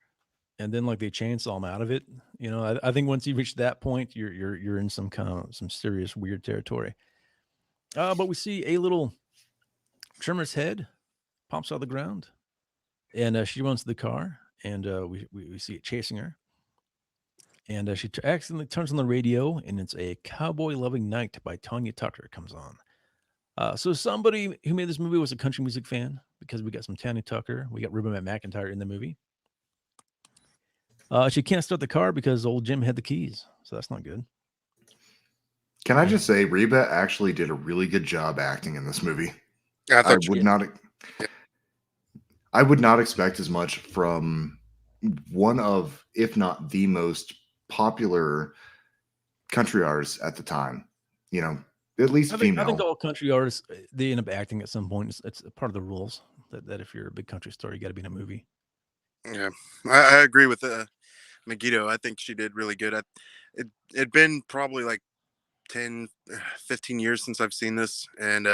and then like they chainsaw him out of it. You know, I think once you reach that point, you're in some kind of some serious weird territory. But we see a little Tremor's head pops out of the ground, and she runs to the car, and we see it chasing her. And she accidentally turns on the radio, and it's a Cowboy Loving Night by Tanya Tucker comes on. So somebody who made this movie was a country music fan, because we got some Tanya Tucker, we got Reba McEntire in the movie. She can't start the car because old Jim had the keys, so that's not good. Can I just say, Reba actually did a really good job acting in this movie. I would not expect as much from one of, if not the most popular country artists at the time. You know, at least female. I think all country artists, they end up acting at some point. It's part of the rules that if you're a big country star, you got to be in a movie. Yeah, I agree with Megiddo. I think she did really good. It'd been probably like 10, 15 years since I've seen this, and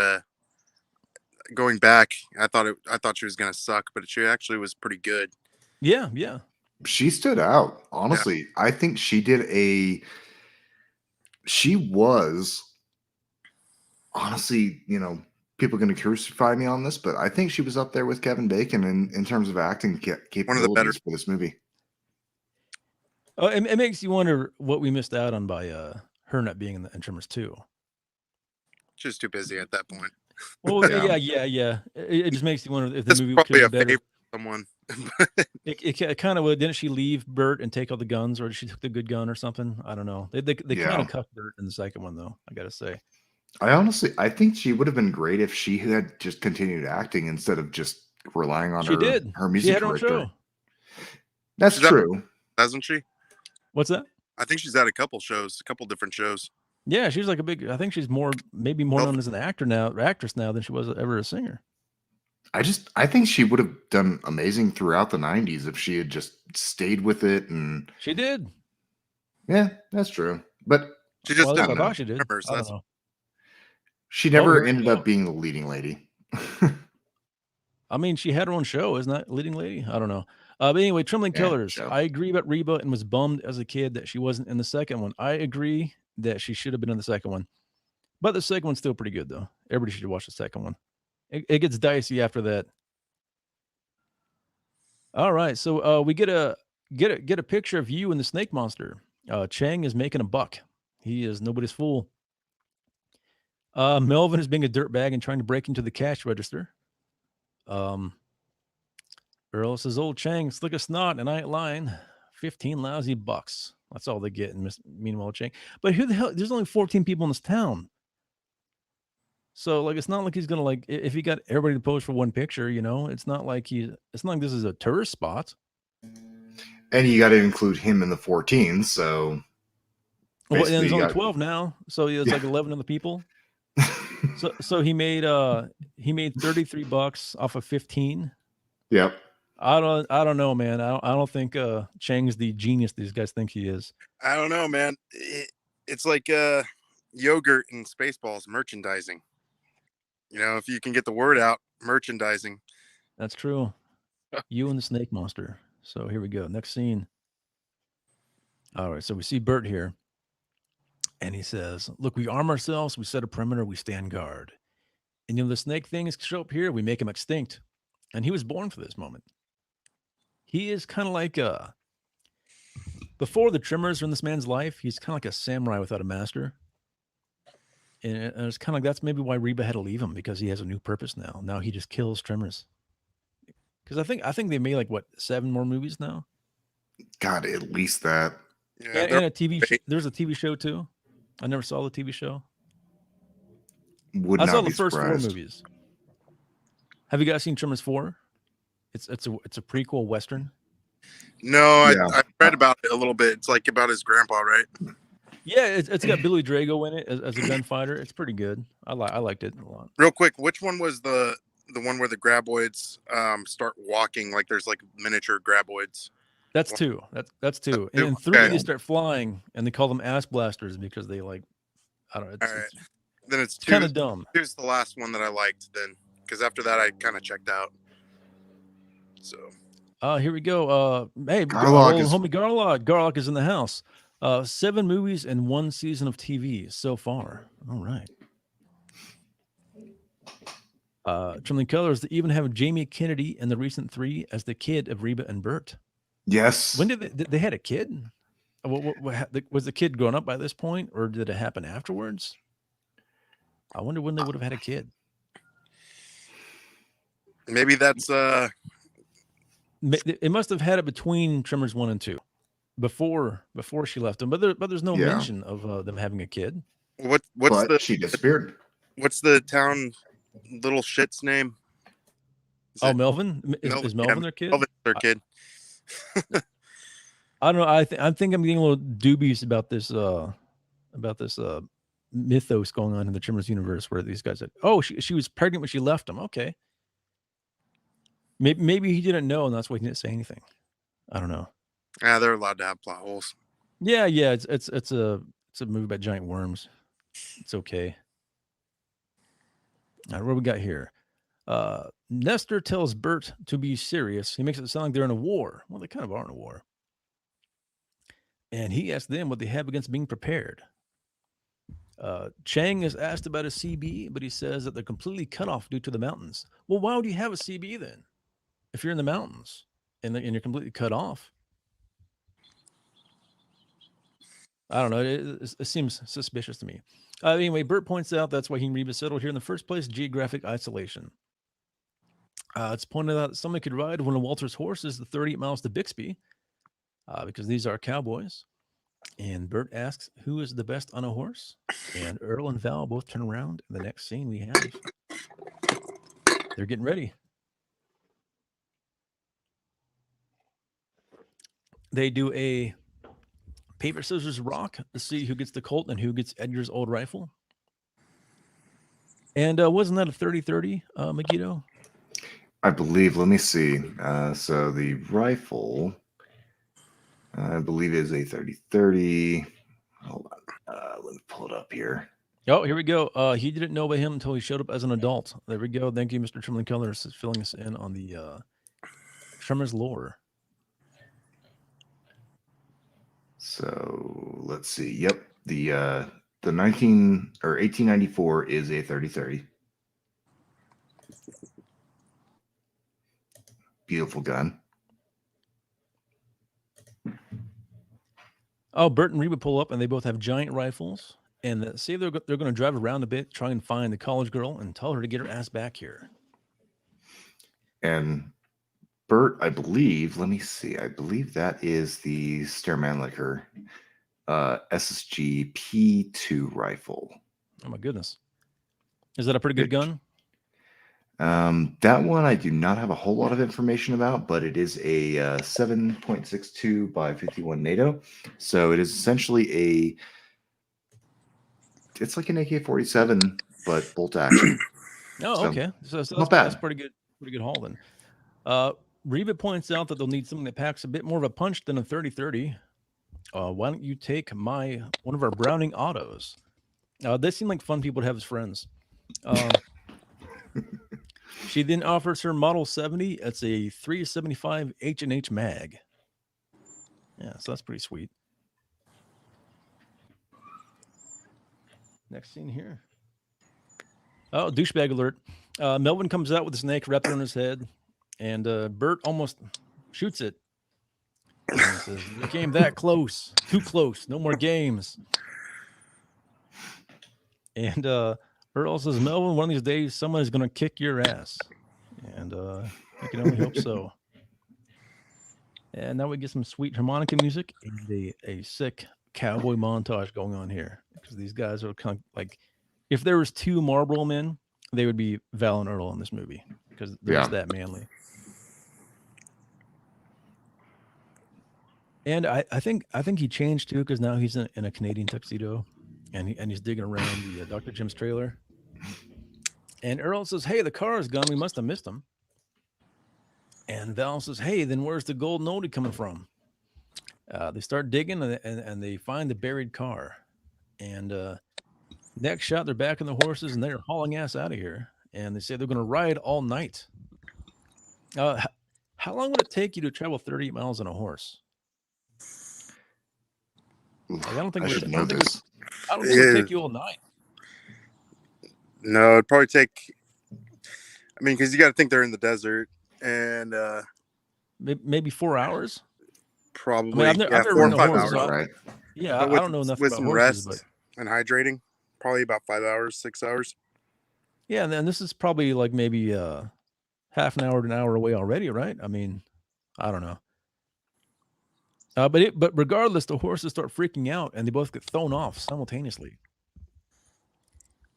going back, I thought she was gonna suck, but she actually was pretty good. Yeah. She stood out, honestly. Yeah. I think she was, honestly, you know, people are going to crucify me on this, but I think she was up there with Kevin Bacon in terms of acting capabilities one of the better for this movie. Oh, it makes you wonder what we missed out on by her not being in Tremors 2. She was too busy at that point. Well, yeah. It just makes you wonder if the movie probably could be better. Someone. it kind of would. Didn't she leave Bert and take all the guns, or did she took the good gun or something? I don't know. They kind of cut Bert in the second one, though, I gotta say. I think she would have been great if she had just continued acting instead of just relying on her music she had her career. Own show. That's true. Hasn't she? What's that? I think she's had a couple different shows. Yeah, she's like I think she's maybe more known as an actress now than she was ever a singer. I think she would have done amazing throughout the 90s if she had just stayed with it, and she did. Yeah, that's true. But she just I thought she did. Tremors, I don't know. She never ended up being the leading lady. I mean, she had her own show, isn't that leading lady? I don't know. But anyway, Trembling Killers. I agree about Reba and was bummed as a kid that she wasn't in the second one. I agree that she should have been in the second one. But the second one's still pretty good, though. Everybody should watch the second one. It gets dicey after that. All right, so we get a picture of you and the snake monster. Chang is making a buck. He is nobody's fool. Melvin is being a dirtbag and trying to break into the cash register. Earl says, "Old Chang, slick as snot, and I ain't lying. 15 lousy bucks. That's all they get." And meanwhile, Chang. But who the hell? There's only 14 people in this town. So, like, it's not like he's gonna if he got everybody to pose for one picture, you know, it's not like this is a tourist spot. And you got to include him in the 14, so. Well, and there's only 12 now, so it's like 11 of the people. So he made $33 off of 15. Yep. I don't know, man. I don't think Chang's the genius these guys think he is. I don't know, man. It's like yogurt and Spaceballs merchandising. You know, if you can get the word out, merchandising. That's true. You and the snake monster. So here we go. Next scene. All right. So we see Bert here. And he says, "Look, we arm ourselves. We set a perimeter. We stand guard. And, the snake things show up here. We make them extinct." And he was born for this moment. He is kind of like before the Tremors are in this man's life, he's kind of like a samurai without a master. And it's kind of like that's maybe why Reba had to leave him, because he has a new purpose now. Now he just kills Tremors. Because I think they made 7 more movies now. God, at least that. Yeah, and a TV show. There's a TV show too. I never saw the TV show. I saw the first 4 movies. Have you guys seen Tremors 4? It's a prequel Western. No, I read about it a little bit. It's like about his grandpa, right? Yeah, it's got Billy Drago in it as a gunfighter. It's pretty good. I liked it a lot. Real quick, which one was the one where the graboids start walking like there's like miniature graboids? That's 2. That's 2. And in 3, they start flying, and they call them ass blasters because they I don't know. All right. Then it's 2. Kind of dumb. Here's the last one that I liked then, because after that I kind of checked out. So. Here we go. Hey, Garlock is- homie Garlock. Garlock is in the house. 7 movies and 1 season of TV so far. All right. Trembling Colors, they even have Jamie Kennedy in the recent 3 as the kid of Reba and Bert. Yes. When did they had a kid? Was the kid grown up by this point, or did it happen afterwards? I wonder when they would have had a kid. Maybe that's It must have had it between Tremors 1 and 2, before she left them. But there's no Yeah. mention of them having a kid. what's But she disappeared. what's the town little shit's name? Oh, Melvin? Is Melvin their kid? Melvin's their kid. I don't know. I think I'm getting a little dubious about this mythos going on in the Tremors universe, where these guys said, "Oh, she was pregnant when she left him." Okay, maybe he didn't know, and that's why he didn't say anything. I don't know. Yeah, they're allowed to have plot holes. Yeah. It's a movie about giant worms. It's okay. All right, what we got here? Nestor tells Bert to be serious. He makes it sound like they're in a war. Well, they kind of are in a war. And he asks them what they have against being prepared. Chang is asked about a CB, but he says that they're completely cut off due to the mountains. Well, why would you have a CB then? If you're in the mountains and you're completely cut off? I don't know. It seems suspicious to me. Anyway, Bert points out that's why he and Reba settled here in the first place, geographic isolation. It's pointed out that somebody could ride one of Walter's horses the 38 miles to Bixby, because these are cowboys. And Bert asks who is the best on a horse. And Earl and Val both turn around. And the next scene we have, they're getting ready. They do a paper, scissors, rock to see who gets the Colt and who gets Edgar's old rifle. And wasn't that a 30-30, Megiddo? I believe. Let me see. So the rifle, I believe, is a 30-30. Hold on. Let me pull it up here. Oh, here we go. He didn't know about him until he showed up as an adult. There we go. Thank you, Mr. Trembling Colors, filling us in on the Tremors lore. So let's see. Yep, the 1894 is a 30-30. Beautiful gun. Oh, Bert and Reba pull up, and they both have giant rifles. And say they're going to drive around a bit, try and find the college girl, and tell her to get her ass back here. And Bert, I believe, let me see. I believe that is the Stairmannlicher SSG P2 rifle. Oh my goodness. Is that a pretty good gun? That one I do not have a whole lot of information about, but it is a 7.62 by 51 NATO. So it is essentially it's like an AK-47, but bolt action. Oh, okay. So not bad. That's pretty good haul then. Reba points out that they'll need something that packs a bit more of a punch than a 30-30. Why don't you take one of our Browning autos? They seem like fun people to have as friends. She then offers her Model 70. It's a 375 H&H mag. Yeah, so that's pretty sweet. Next scene here. Oh, douchebag alert. Melvin comes out with a snake wrapped around his head, and Bert almost shoots it. And he says, "You came that close. Too close. No more games." And Earl says, "Melvin, one of these days, someone is going to kick your ass." And I can only hope so. And now we get some sweet harmonica music and a sick cowboy montage going on here. Because these guys are kind of like, if there was 2 Marlboro men, they would be Val and Earl in this movie. Because they're just that manly. And I think he changed too, because now he's in a Canadian tuxedo. And he's digging around the Dr. Jim's trailer. And Earl says, "Hey, the car is gone. We must have missed him." And Val says, "Hey, then where's the golden oldie coming from?" They start digging, and they find the buried car. And next shot, they're back on the horses, and they're hauling ass out of here. And they say they're going to ride all night. How How long would it take you to travel 38 miles on a horse? Like, I don't think I it would, should I know don't think it this. would, I don't think it would take you all night. No, it'd probably take. I mean, because you got to think they're in the desert, and Maybe 4 hours. probably I've never 4 or ridden a 5 horse, hours. so Right. yeah, But I don't know enough with about some horses, rest but and hydrating, probably about 5 hours, 6 hours. yeah, and then this is probably like maybe half an hour to an hour away already, right? I mean, I don't know. But regardless, the horses start freaking out and they both get thrown off simultaneously.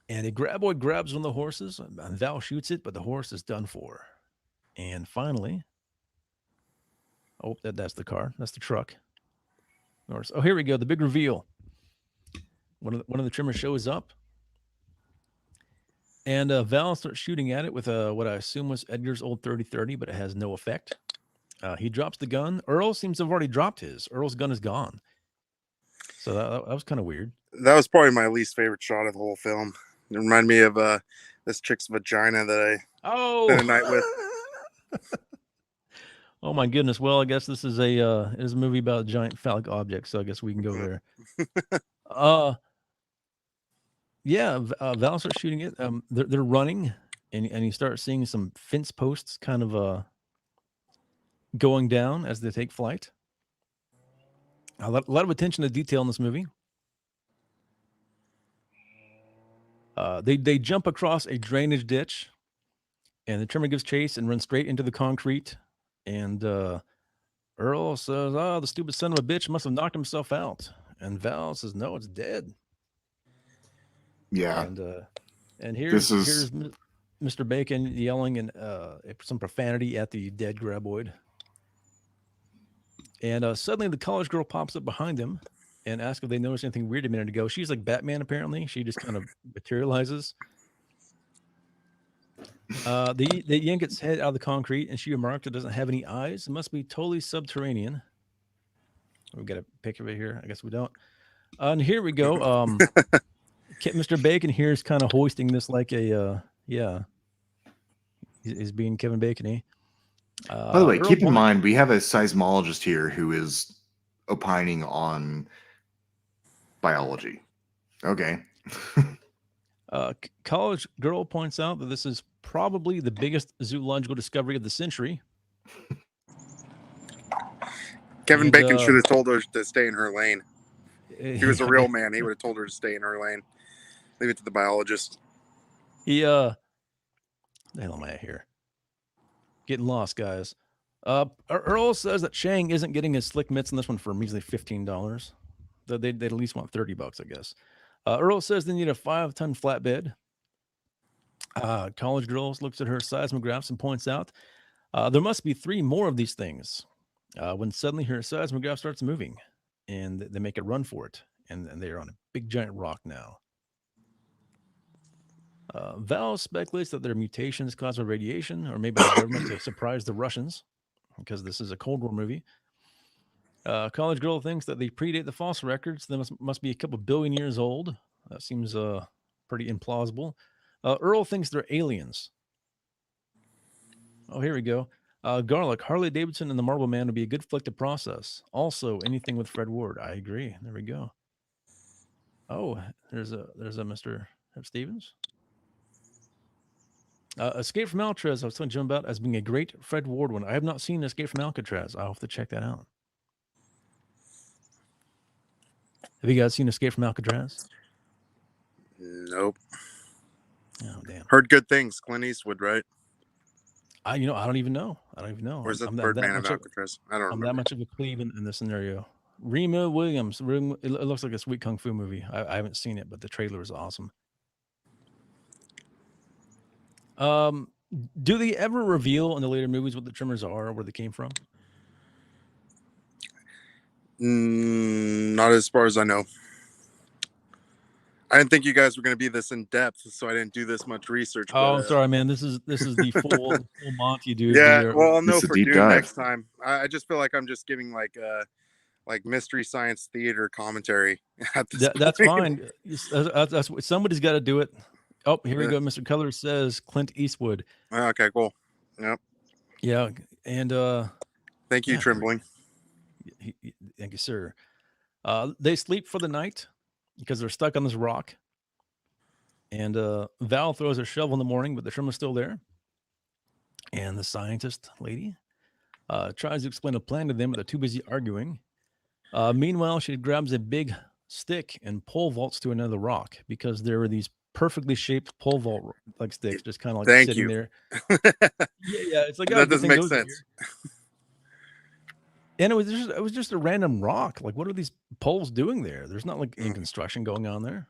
And a graboid grabs one of the horses, and Val shoots it, but the horse is done for. And finally, that's the car. That's the truck. Oh, here we go. The big reveal. One of the Tremors shows up, and Val starts shooting at it with what I assume was Edgar's old 30-30, but it has no effect. He drops the gun. Earl seems to have already dropped his. Earl's gun is gone. So that was kind of weird. That was probably my least favorite shot of the whole film. It reminded me of this chick's vagina that I spent a night with. Oh my goodness! Well, I guess this is a movie about giant phallic objects, so I guess we can go there. Yeah, Val starts shooting it. They're running, and you start seeing some fence posts kind of going down as they take flight. A lot of attention to detail in this movie. They jump across a drainage ditch, and the Tremor gives chase and runs straight into the concrete. And Earl says, "Oh, the stupid son of a bitch must have knocked himself out." And Val says, "No, it's dead." Yeah. And here's Mr. Bacon yelling and some profanity at the dead graboid. And suddenly the college girl pops up behind him and asks if they noticed anything weird a minute ago. She's like Batman, apparently. She just kind of materializes. The yank its head out of the concrete, and she remarked it doesn't have any eyes. It must be totally subterranean. We've got a picture of it here. I guess we don't. And here we go. Mr. Bacon here is kind of hoisting this like a, he's being Kevin Bacon-y. By the way, keep in mind, we have a seismologist here who is opining on biology. Okay. College girl points out that this is probably the biggest zoological discovery of the century. Kevin Bacon should have told her to stay in her lane. If he was a real man, he would have told her to stay in her lane. Leave it to the biologist. The hell am I at here? Getting lost, guys. Earl says that Chang isn't getting his slick mitts in this one for a measly $15. They'd at least want $30, I guess. Earl says they need a 5-ton flatbed. College girl looks at her seismographs and points out there must be 3 more of these things. When suddenly her seismograph starts moving, and they make a run for it, and they're on a big giant rock now. Val speculates that their mutations caused by radiation, or maybe the government to surprise the Russians, because this is a Cold War movie. College girl thinks that they predate the fossil records. They must be a couple billion years old. That seems pretty implausible. Earl thinks they're aliens. Oh, here we go. Garlic, Harley Davidson and the Marble Man would be a good flick to process. Also, anything with Fred Ward. I agree. There we go. Oh, there's a Mr. Stevens. Escape from Alcatraz, I was telling Jim about as being a great Fred Ward one. I have not seen Escape from Alcatraz. I'll have to check that out. Have you guys seen Escape from Alcatraz? Nope. Oh, damn. Heard good things. Clint Eastwood, right? I don't even know. Or is it Birdman of Alcatraz? I don't remember. I'm that much of a plebe in this scenario. Rima Williams. It looks like a sweet kung fu movie. I haven't seen it, but the trailer is awesome. Do they ever reveal in the later movies what the Tremors are or where they came from? Not as far as I know. I didn't think you guys were going to be this in depth, so I didn't do this much research. Oh, I'm sorry, man. This is the full Monty, dude. Yeah, well, I'll know for Dune dive. next time. I just feel like I'm just giving like mystery science theater commentary at this point. That's fine. That's somebody's got to do it. Oh, here we go. Mr. Color says Clint Eastwood. Okay, cool. Yep. Yeah, And thank you, yeah, Trembling. thank you, sir. They sleep for the night because they're stuck on this rock. And Val throws a shovel in the morning, but the Tremor's still there. And the scientist lady tries to explain a plan to them, but they're too busy arguing. Meanwhile, she grabs a big stick and pole vaults to another rock because there were these perfectly shaped pole vault like sticks just kind of like Thank sitting you. there. Yeah, it's like, oh, That good doesn't thing make those are sense. here. And it was just a random rock. Like, what are these poles doing there? There's not like any construction going on there.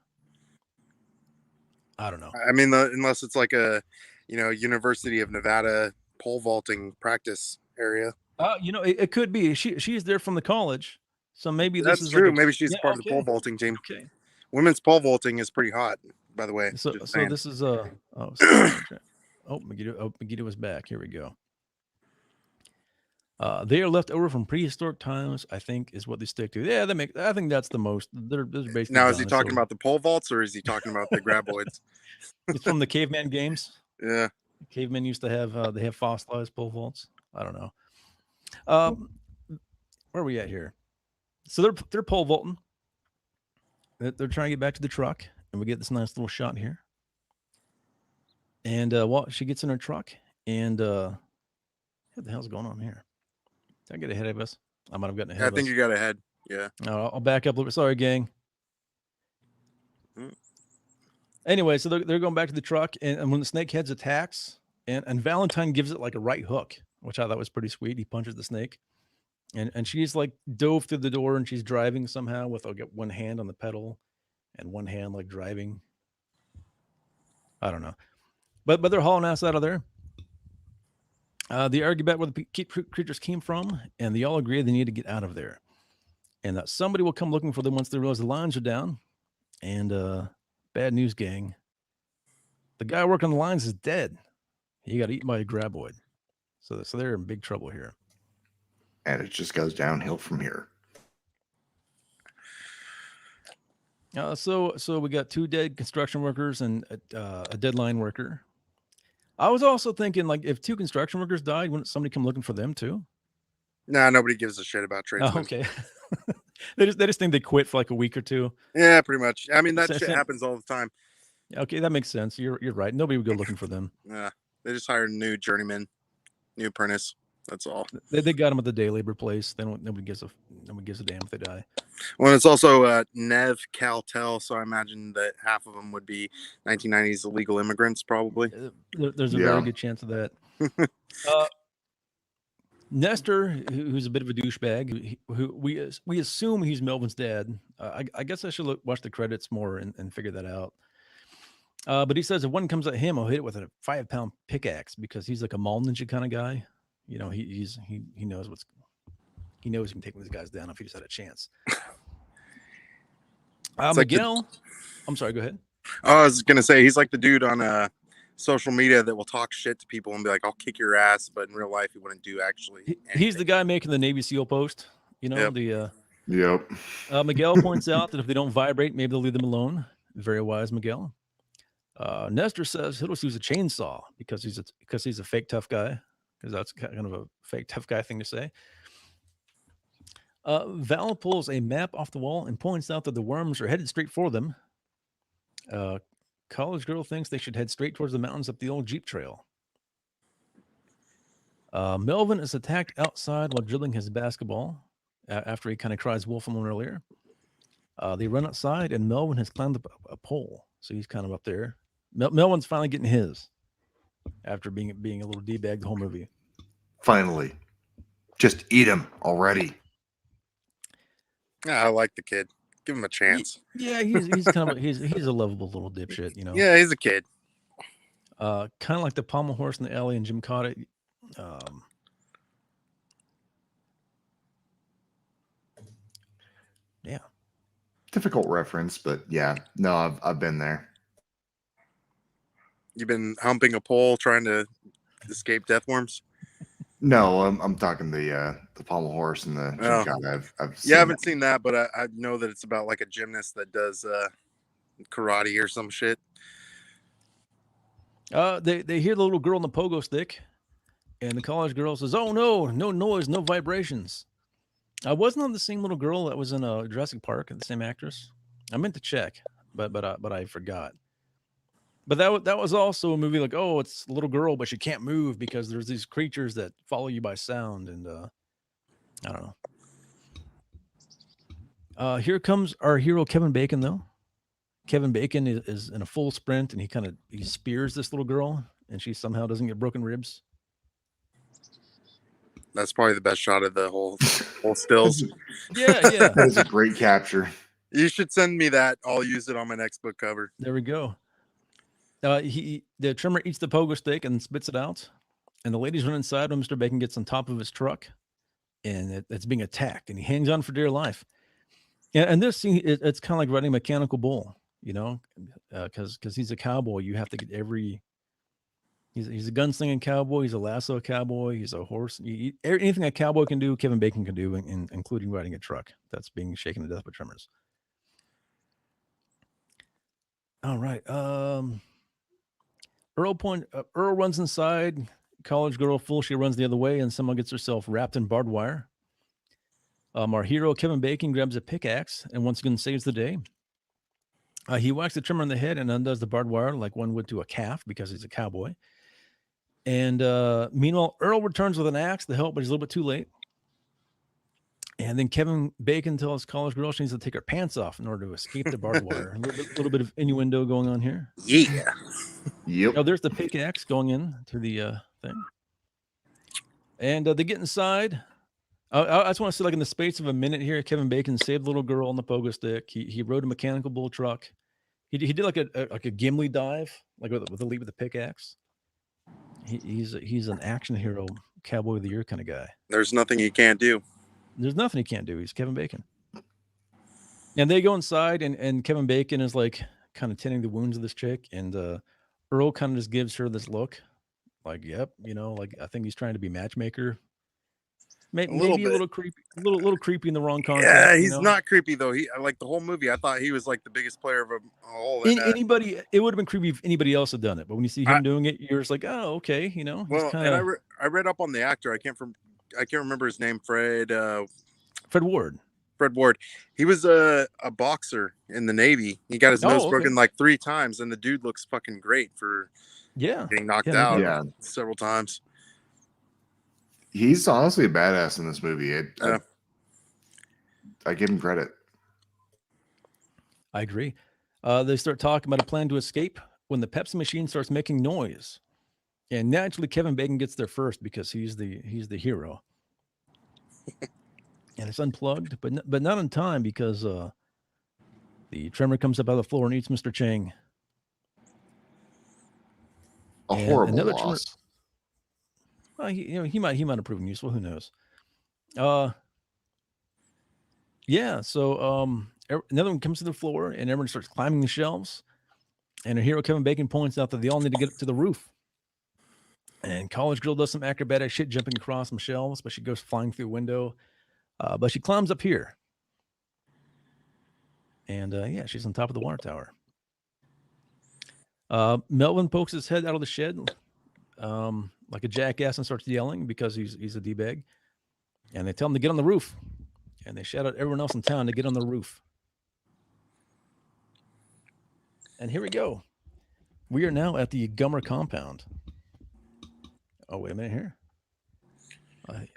I don't know. I mean, unless it's like a, University of Nevada pole vaulting practice area. It could be. She's there from the college, so maybe this That's is true. like Maybe she's part of the pole vaulting team. Okay. Women's pole vaulting is pretty hot, by the way. So Just saying. this is Megiddo is back. Here we go. They are left over from prehistoric times, I think, is what they stick to. Yeah, I think that's the most. They're basically Now, is he talking dinosaurs. about the pole vaults or is he talking about the graboids? It's from the caveman games. Yeah. Cavemen used to have they have fossilized pole vaults. I don't know. Where are we at here? So they're pole vaulting. They're trying to get back to the truck, and we get this nice little shot here. And she gets in her truck, and what the hell's going on here? Did I get ahead of us? I might have gotten ahead of us. I think you got ahead. Yeah. I'll back up a little bit. Sorry, gang. Anyway, so they're going back to the truck, and when the snakeheads attacks, and Valentine gives it like a right hook, which I thought was pretty sweet. He punches the snake, and she's like dove through the door, and she's driving somehow with like one hand on the pedal, and one hand like driving. I don't know, but they're hauling ass out of there. They argue about where the creatures came from, and they all agree they need to get out of there, and that somebody will come looking for them once they realize the lines are down. And bad news, gang. The guy working the lines is dead. He got eaten by a graboid. So they're in big trouble here. And it just goes downhill from here. So we got 2 dead construction workers and a dead line worker. I was also thinking, like, if 2 construction workers died, wouldn't somebody come looking for them too? Nah, nobody gives a shit about tradesmen. Oh, okay. they just think they quit for like a week or 2. Yeah, pretty much. I mean, that shit happens all the time. Okay, that makes sense. You're right. Nobody would go looking for them. Yeah, they just hired a new journeyman, new apprentice. That's all. They got them at the day labor place. Nobody gives a damn if they die. Well, it's also Nev Caltel, so I imagine that half of them would be 1990s illegal immigrants, probably. There's a very good chance of that. Nestor, who's a bit of a douchebag, who we assume he's Melvin's dad. I guess I should watch the credits more and figure that out. But he says if one comes at him, he'll hit it with a 5-pound pickaxe because he's like a mall ninja kind of guy. You know, he knows he knows he can take these guys down if he just had a chance. Miguel, I'm sorry, go ahead. I was gonna say he's like the dude on social media that will talk shit to people and be like, "I'll kick your ass," but in real life he wouldn't do actually. He's the guy making the Navy SEAL post. You know, Yep. Miguel points out that if they don't vibrate, maybe they'll leave them alone. Very wise, Miguel. Nestor says he'll just use a chainsaw because he's a fake tough guy. Because that's kind of a fake tough guy thing to say. Val pulls a map off the wall and points out that the worms are headed straight for them. College girl thinks they should head straight towards the mountains up the old Jeep trail. Melvin is attacked outside while drilling his basketball after he kind of cries wolf a moment earlier. They run outside and Melvin has climbed up a pole. So he's kind of up there. Melvin's finally getting his. After being a little D-bag the whole movie. Finally. Just eat him already. Yeah, I like the kid. Give him a chance. Yeah, he's kind of he's a lovable little dipshit, you know. Yeah, he's a kid. Kind of like the pommel horse in the alley and Jim caught it. Yeah. Difficult reference, but yeah. No, I've been there. You've been humping a pole trying to escape death worms? No, I'm talking the pommel horse and the Gymkhana. I haven't seen that, but I know that it's about like a gymnast that does karate or some shit. They hear the little girl on the pogo stick, And the college girl says, "Oh no, no noise, no vibrations." I wasn't on the same little girl that was in Jurassic Park, the same actress. I meant to check, but I forgot. But that was also a movie like, oh, it's a little girl, but she can't move because there's these creatures that follow you by sound, and I don't know. Here comes our hero Kevin Bacon, though. Kevin Bacon is in a full sprint, and he spears this little girl, and she somehow doesn't get broken ribs. That's probably the best shot of the whole stills. Yeah. That is a great capture. You should send me that. I'll use it on my next book cover. There we go. The Tremor eats the pogo stick and spits it out, and the ladies run inside when Mr. Bacon gets on top of his truck, and it's being attacked, and he hangs on for dear life. Yeah, and this scene, it's kind of like riding a mechanical bull, because he's a cowboy. You have to get He's a gunslinging cowboy. He's a lasso cowboy. He's a horse. Anything a cowboy can do, Kevin Bacon can do, including riding a truck that's being shaken to death by tremors. All right. Earl runs inside. College girl foolishly runs the other way, and someone gets herself wrapped in barbed wire. Our hero, Kevin Bacon, grabs a pickaxe and once again saves the day. He whacks the trimmer on the head and undoes the barbed wire like one would to a calf because he's a cowboy. And meanwhile, Earl returns with an axe to help, but he's a little bit too late. And then Kevin Bacon tells college girl she needs to take her pants off in order to escape the barbed wire. A little bit of innuendo going on here. Yeah. Yep. Oh, there's the pickaxe going in to the thing. And they get inside. I just want to say, like, in the space of a minute here, Kevin Bacon saved the little girl on the pogo stick. He rode a mechanical bull truck. He did like a Gimli dive, like with a leap with the pickaxe. He's an action hero, cowboy of the year kind of guy. There's nothing he can't do. There's nothing he can't do. He's Kevin Bacon. And they go inside, and Kevin Bacon is like kind of tending the wounds of this chick, and Earl kind of just gives her this look, like, yep, like I think he's trying to be matchmaker. Maybe a little creepy, a little creepy in the wrong context. Yeah, he's not creepy though. He like the whole movie. I thought he was like the biggest player of all. Anybody, it would have been creepy if anybody else had done it. But when you see him doing it, you're just like, oh, okay, Well, and I read up on the actor. I can't remember his name. Fred Ward. Fred Ward. He was a boxer in the Navy. He got his nose broken like 3 times, and the dude looks fucking great for getting knocked out several times. He's honestly a badass in this movie. I give him credit. I agree. They start talking about a plan to escape when the Pepsi machine starts making noise, and naturally Kevin Bacon gets there first because he's the hero. And it's unplugged, but not in time because the tremor comes up out of the floor and eats Mr. Chang. A horrible loss. Well, he might have proven useful. Who knows? Yeah. So another one comes to the floor, and everyone starts climbing the shelves. And our hero Kevin Bacon points out that they all need to get up to the roof. And college girl does some acrobatic shit, jumping across some shelves, but she goes flying through a window. But she climbs up here, and she's on top of the water tower. Melvin pokes his head out of the shed. Like a jackass, and starts yelling because he's a D-bag. And they tell him to get on the roof. And they shout out everyone else in town to get on the roof. And here we go. We are now at the Gummer compound. Oh, wait a minute here.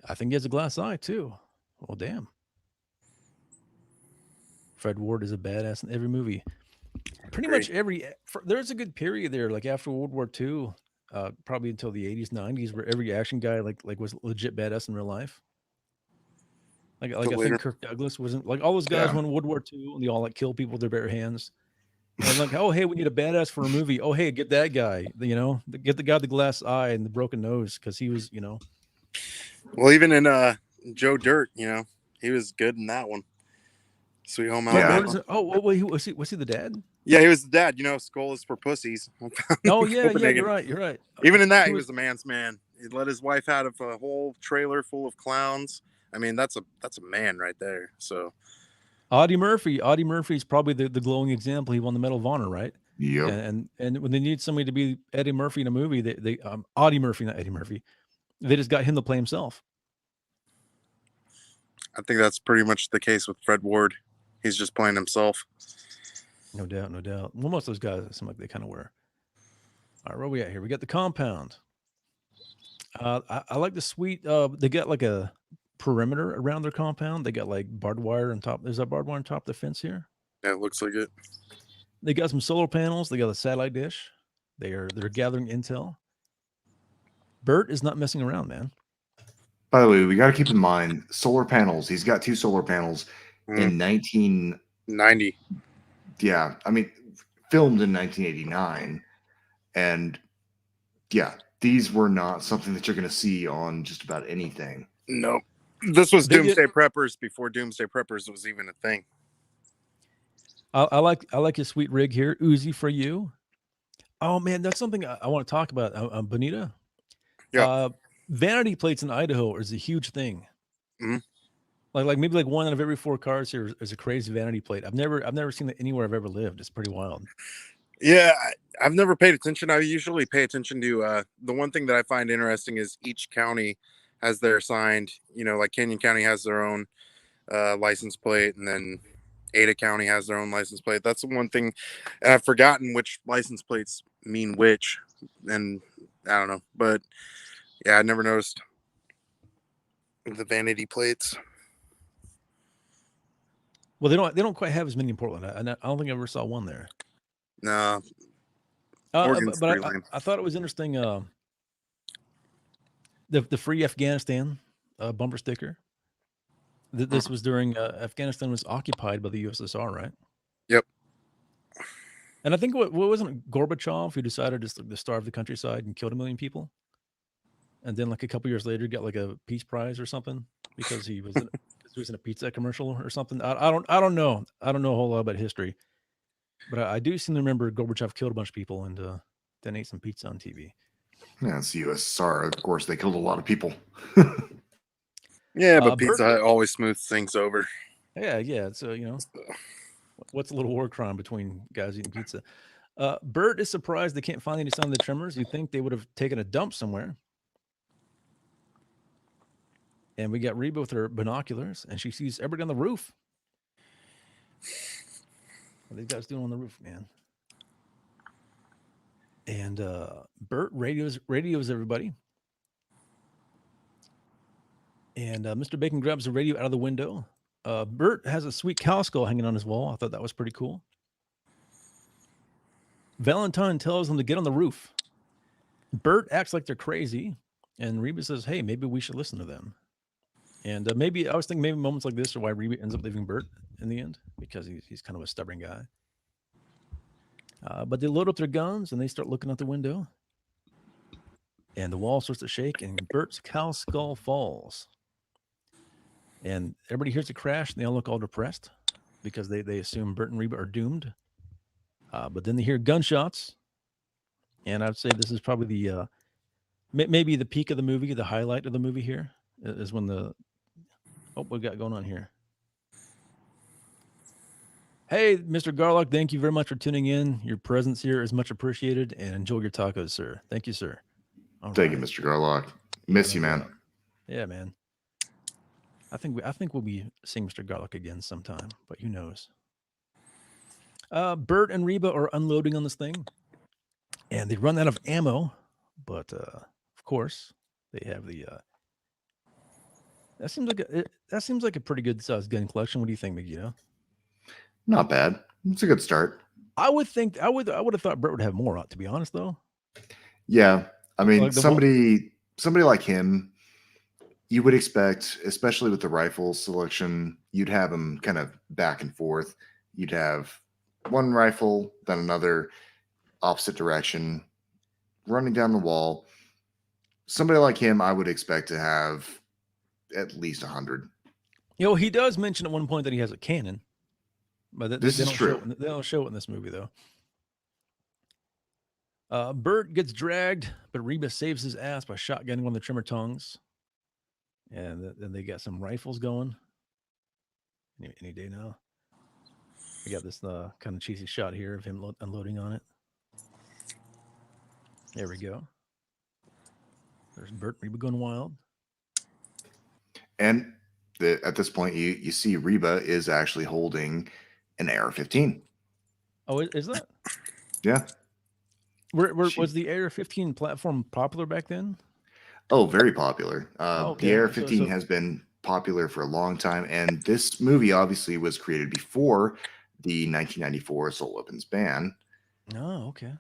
I think he has a glass eye, too. Well, damn. Fred Ward is a badass in every movie. Pretty much there's a good period there, like after World War II. Probably until the 80s, 90s, where every action guy like was legit badass in real life. Like I think Kirk Douglas wasn't like all those guys won World War II and they all like kill people with their bare hands. And like, oh hey, we need a badass for a movie. Oh hey, get that guy. Get the guy with the glass eye and the broken nose because he was, Well, even in Joe Dirt, he was good in that one. Sweet Home Alabama. Was he the dad? Yeah, he was the dad. Skull is for pussies. Oh yeah, you're right. Even in that, he was a man's man. He let his wife out of a whole trailer full of clowns. I mean, that's a man right there. So, Audie Murphy is probably the glowing example. He won the Medal of Honor, right? Yep. And when they need somebody to be Eddie Murphy in a movie, they Audie Murphy, not Eddie Murphy. They just got him to play himself. I think that's pretty much the case with Fred Ward. He's just playing himself. No doubt, no doubt. Well, most of those guys seem like they kind of were. All right, where are we at here? We got the compound. I like the suite. They got like a perimeter around their compound. They got like barbed wire on top. There's that barbed wire on top of the fence here. Yeah, it looks like it. They got some solar panels. They got a satellite dish. They're gathering intel. Bert is not messing around, man. By the way, we got to keep in mind solar panels. He's got 2 solar panels in 1990. Yeah, I mean, filmed in 1989, and yeah, these were not something that you're going to see on just about anything. No, this was Doomsday Preppers before Doomsday Preppers was even a thing. I like his sweet rig here, Uzi for you. Oh man, that's something I want to talk about. Bonita. Yeah. Vanity plates in Idaho is a huge thing. Mm-hmm. Like maybe like 1 out of every 4 cars here is a crazy vanity plate. I've never seen it anywhere I've ever lived. It's pretty wild. Yeah, I've never paid attention. I usually pay attention to the one thing that I find interesting is each county has their assigned. You know, like Canyon County has their own license plate, and then Ada County has their own license plate. That's the one thing, and I've forgotten which license plates mean which, and I don't know. But yeah, I never noticed the vanity plates. Well, they don't quite have as many in Portland. I don't think I ever saw one there. No. But I thought it was interesting. The Free Afghanistan bumper sticker. This was during Afghanistan was occupied by the USSR, right? Yep. And I think what wasn't it Gorbachev who decided to starve the countryside and killed 1 million people, and then like a couple years later got like a peace prize or something because he was in a pizza commercial or something. I don't know. I don't know a whole lot about history, but I do seem to remember Gorbachev killed a bunch of people and then ate some pizza on TV. Yeah, it's the USSR. Of course, they killed a lot of people. Yeah, but Pizza Hut always smooths things over. Yeah. So, what's a little war crime between guys eating pizza? Bert is surprised they can't find any sign of the Tremors. You'd think they would have taken a dump somewhere. And we got Reba with her binoculars, and she sees everybody on the roof. What are these guys doing on the roof, man? And Bert radios everybody. And Mr. Bacon grabs the radio out of the window. Bert has a sweet cow skull hanging on his wall. I thought that was pretty cool. Valentine tells them to get on the roof. Bert acts like they're crazy. And Reba says, hey, maybe we should listen to them. And I was thinking maybe moments like this are why Reba ends up leaving Bert in the end, because he's kind of a stubborn guy. But they load up their guns and they start looking out the window. And the wall starts to shake and Bert's cow skull falls. And everybody hears a crash and they all look all depressed because they assume Bert and Reba are doomed. But then they hear gunshots. And I'd say this is probably the maybe the peak of the movie, the highlight of the movie here is when what we got going on here. Hey, Mr. Garlock, thank you very much for tuning in. Your presence here is much appreciated, and enjoy your tacos, sir. Thank you, sir. Thank you, Mr. Garlock. Miss you, man. Yeah, man. I think we'll be seeing Mr. Garlock again sometime, but who knows? Bert and Reba are unloading on this thing, and they run out of ammo, but of course they have the. That seems like a pretty good sized gun collection. What do you think, Megiddo? Not bad. It's a good start. I would have thought Bert would have more, to be honest, though. Yeah, I mean, Like somebody like him, you would expect, especially with the rifle selection, you'd have him kind of back and forth. You'd have one rifle, then another, opposite direction, running down the wall. Somebody like him, I would expect to have at least 100. He does mention at one point that he has a cannon, but This is true. They don't show it in this movie, though. Bert gets dragged, but Reba saves his ass by shotgunning one of the Tremor tongues. And then they got some rifles going. Any day now. We got this kind of cheesy shot here of him unloading on it. There we go. There's Bert and Reba going wild. And at this point, you see Reba is actually holding an AR-15. Oh, is that? Yeah. Was the AR-15 platform popular back then? Oh, very popular. Okay. The AR-15 has been popular for a long time, and this movie obviously was created before the 1994 assault weapons ban. Oh, okay.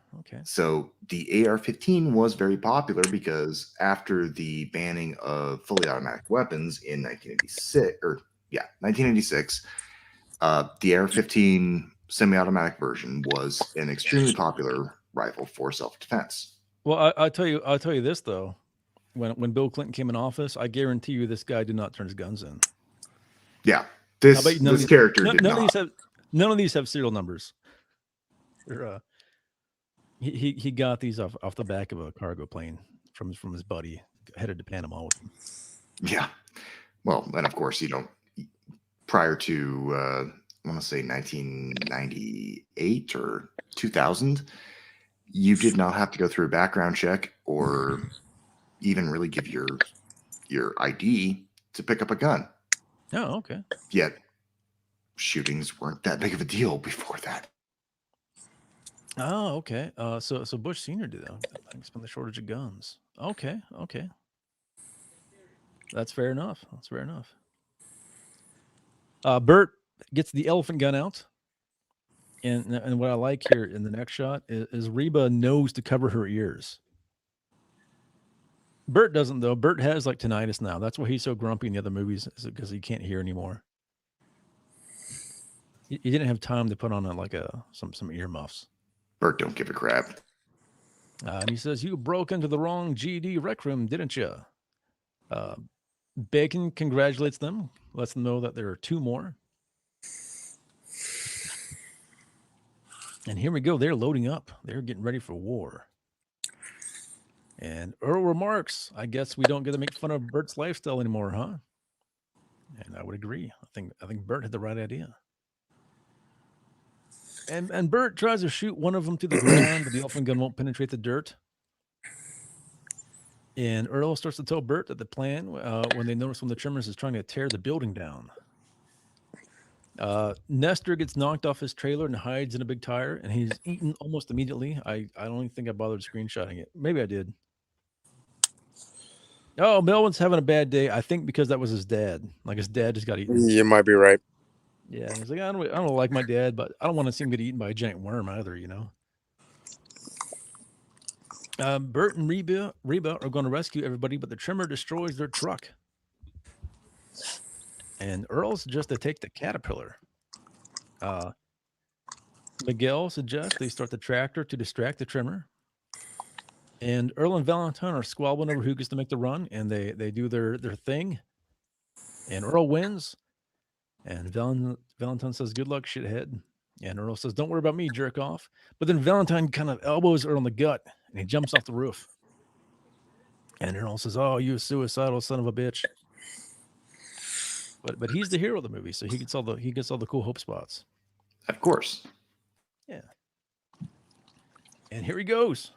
So the AR-15 was very popular because after the banning of fully automatic weapons in 1986, the AR-15 semi-automatic version was an extremely popular rifle for self-defense. Well, I'll tell you this though. When Bill Clinton came in office, I guarantee you this guy did not turn his guns in. Yeah, this character did not. None of these have serial numbers. He got these off the back of a cargo plane from his buddy headed to Panama with him. Yeah, well, and of course, prior to I want to say 1998 or 2000, you did not have to go through a background check or even really give your ID to pick up a gun. Oh, okay. Yet shootings weren't that big of a deal before that. Oh, okay. So Bush Senior did that. Thanks for the shortage of guns. Okay. That's fair enough. Bert gets the elephant gun out, and what I like here in the next shot is Reba knows to cover her ears. Bert doesn't though. Bert has like tinnitus now. That's why he's so grumpy in the other movies, is because he can't hear anymore. He didn't have time to put on some earmuffs. Bert don't give a crap. And he says, "You broke into the wrong GD rec room, didn't you?" Bacon congratulates them, lets them know that there are two more. And here we go. They're loading up. They're getting ready for war. And Earl remarks, "I guess we don't get to make fun of Bert's lifestyle anymore, huh?" And I would agree. I think Bert had the right idea. And Bert tries to shoot one of them to the ground, but the elephant gun won't penetrate the dirt. And Earl starts to tell Bert that the plan, when they notice when the Tremors is trying to tear the building down. Nestor gets knocked off his trailer and hides in a big tire, and he's eaten almost immediately. I don't even think I bothered screenshotting it. Maybe I did. Oh, Melvin's having a bad day. I think because that was his dad. Like his dad just got eaten. You might be right. Yeah, he's like, I don't like my dad, but I don't want to see him get eaten by a giant worm either, you know. Bert and Reba are going to rescue everybody, but the Tremor destroys their truck. And Earl suggests they take the Caterpillar. Miguel suggests they start the tractor to distract the Tremor. And Earl and Valentine are squabbling over who gets to make the run, and they do their thing. And Earl wins. And Valentine says, "Good luck, shithead." And Earl says, "Don't worry about me, jerk off." But then Valentine kind of elbows Earl in the gut, and he jumps off the roof. And Earl says, "Oh, you suicidal son of a bitch." But he's the hero of the movie, so he gets all the cool hope spots. Of course. Yeah. And here he goes.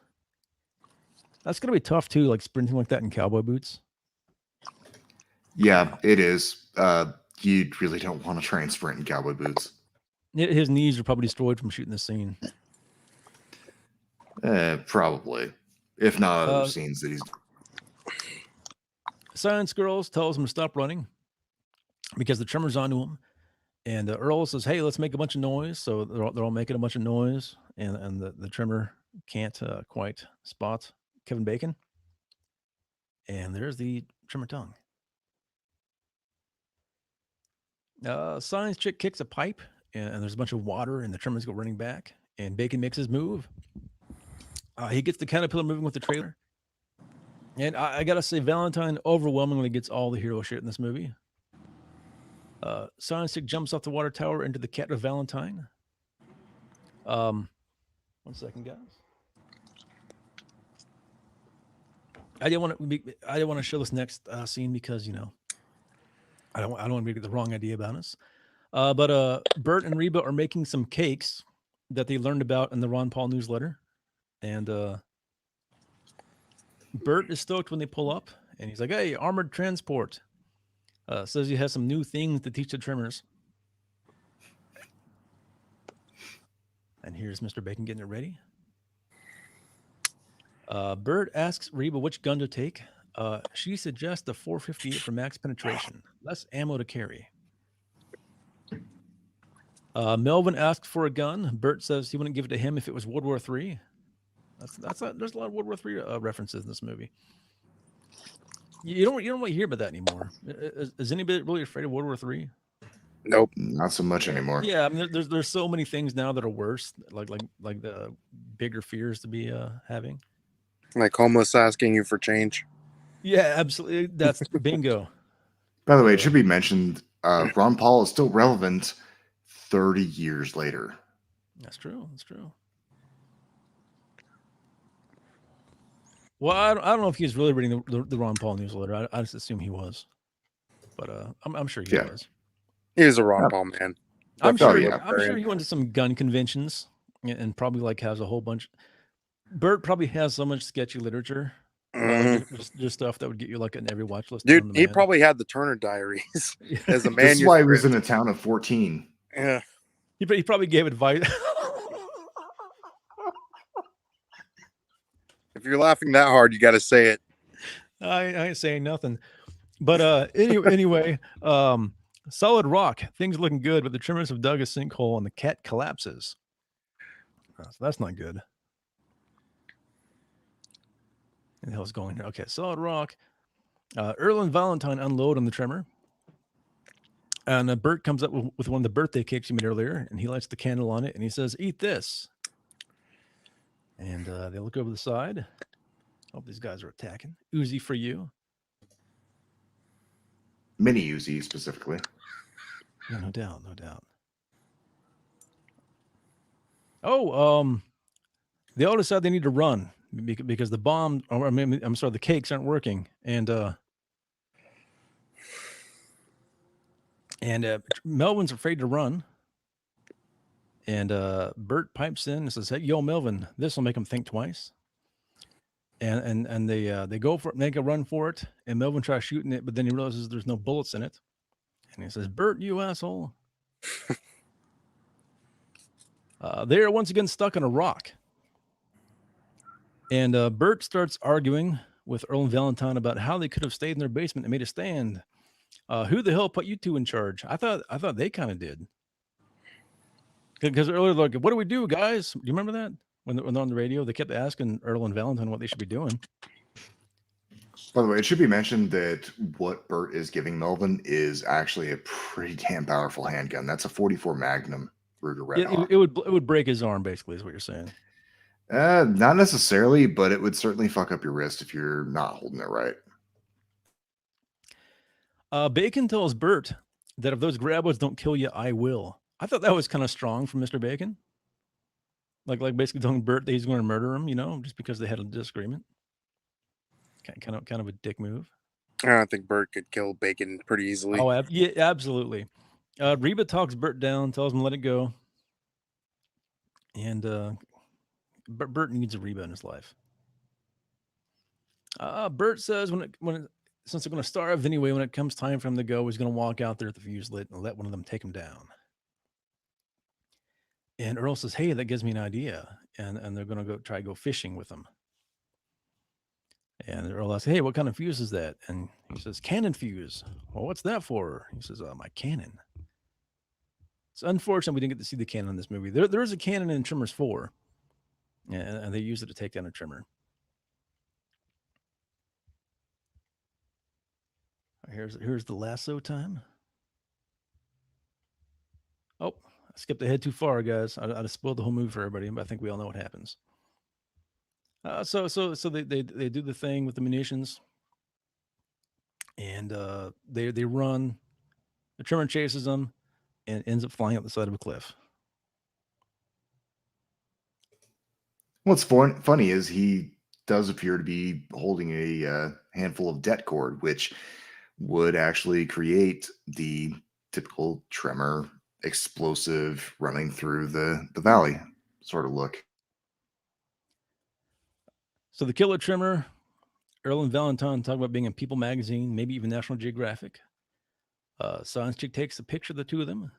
That's gonna be tough too, like sprinting like that in cowboy boots. Yeah, it is. You really don't want to try and sprint in cowboy boots. His knees are probably destroyed from shooting this scene. Probably. If not other scenes that he's... Science Girls tells him to stop running because the Tremor's onto him. And Earl says, "Hey, let's make a bunch of noise." So they're all making a bunch of noise. And the Tremor can't quite spot Kevin Bacon. And there's the Tremor tongue. Science chick kicks a pipe, and there's a bunch of water, and the Tremors go running back. And Bacon makes his move. He gets the Caterpillar moving with the trailer. And I gotta say, Valentine overwhelmingly gets all the hero shit in this movie. Science chick jumps off the water tower into the cat of Valentine. 1 second, guys. I didn't want to show this next scene because I don't want to get the wrong idea about us. But Bert and Reba are making some cakes that they learned about in the Ron Paul newsletter. And Bert is stoked when they pull up, and he's like, "Hey, armored transport." Says he has some new things to teach the Tremors. And here's Mr. Bacon getting it ready. Bert asks Reba which gun to take. She suggests the 458 for max penetration, less ammo to carry. Melvin asks for a gun. Bert says he wouldn't give it to him if it was World War III. There's a lot of World War III references in this movie. You don't really hear about that anymore. Is anybody really afraid of World War III? Nope, not so much anymore. Yeah, I mean, there's so many things now that are worse, like the bigger fears to be having. like homeless asking you for change. Yeah, absolutely. That's bingo. By the way, it should be mentioned, Ron Paul is still relevant 30 years later. That's true. That's true. Well, I don't know if he's really reading the Ron Paul newsletter. I just assume he was, but I'm sure he was. He is a Ron Paul man. I'm sure Definitely he went to some gun conventions and probably like has a whole bunch. Bert probably has so much sketchy literature, just stuff that would get you like in every watch list. Dude, he probably had the Turner Diaries as a manuscript. This is why he was in a town of 14. Yeah. He probably gave advice. If you're laughing that hard, you got to say it. I ain't saying nothing. But anyway, solid rock. Things are looking good, but the Tremors have dug a sinkhole and the cat collapses. So that's not good. What the hell's going here? Okay, solid rock. Earl and Valentine unload on the Tremor. And Bert comes up with one of the birthday cakes he made earlier, and he lights the candle on it, and he says, "Eat this." And they look over the side. Oh, these guys are attacking. Uzi for you. Mini Uzi specifically. Yeah, no doubt, no doubt. Oh, they all decide they need to run because the bomb, or I'm sorry, the cakes aren't working, and Melvin's afraid to run, and Bert pipes in and says, "Hey, yo, Melvin, this will make him think twice." And they go for it, make a run for it, and Melvin tries shooting it, but then he realizes there's no bullets in it, and he says, "Bert, you asshole." They are once again stuck on a rock. And Bert starts arguing with Earl and Valentine about how they could have stayed in their basement and made a stand. Who the hell put you two in charge? I thought they kind of did. Because earlier, like, what do we do, guys? Do you remember that? When they're on the radio, they kept asking Earl and Valentine what they should be doing. By the way, it should be mentioned that what Bert is giving Melvin is actually a pretty damn powerful handgun. That's a 44 Magnum Ruger Red Hawk. It would break his arm, basically, is what you're saying. Not necessarily, but it would certainly fuck up your wrist if you're not holding it right. Bacon tells Bert that if those graboids don't kill you, I will. I thought that was kind of strong from Mr. Bacon. Like basically telling Bert that he's going to murder him, just because they had a disagreement. Kind of a dick move. I don't think Bert could kill Bacon pretty easily. Oh, yeah, absolutely. Reba talks Bert down, tells him to let it go. And Bert needs a Reba in his life. Bert says since they're going to starve anyway, when it comes time for him to go, he's going to walk out there at the fuse lit and let one of them take him down. And Earl says, "Hey, that gives me an idea." And they're going to go fishing with him. And Earl asks, "Hey, what kind of fuse is that?" And he says, "Cannon fuse." "Well, what's that for?" He says, "My cannon." It's unfortunate we didn't get to see the cannon in this movie. There is a cannon in Tremors 4. And they use it to take down a Tremor. Here's the lasso time. Oh, I skipped ahead too far, guys. I just spoiled the whole movie for everybody, but I think we all know what happens. So they do the thing with the munitions, and they run. The Tremor chases them, and ends up flying up the side of a cliff. What's funny is he does appear to be holding a handful of det cord, which would actually create the typical Tremor explosive running through the valley sort of look. So the killer Tremor Earl and Valentine talk about being in People magazine, maybe even National Geographic. Science chick takes a picture of the two of them.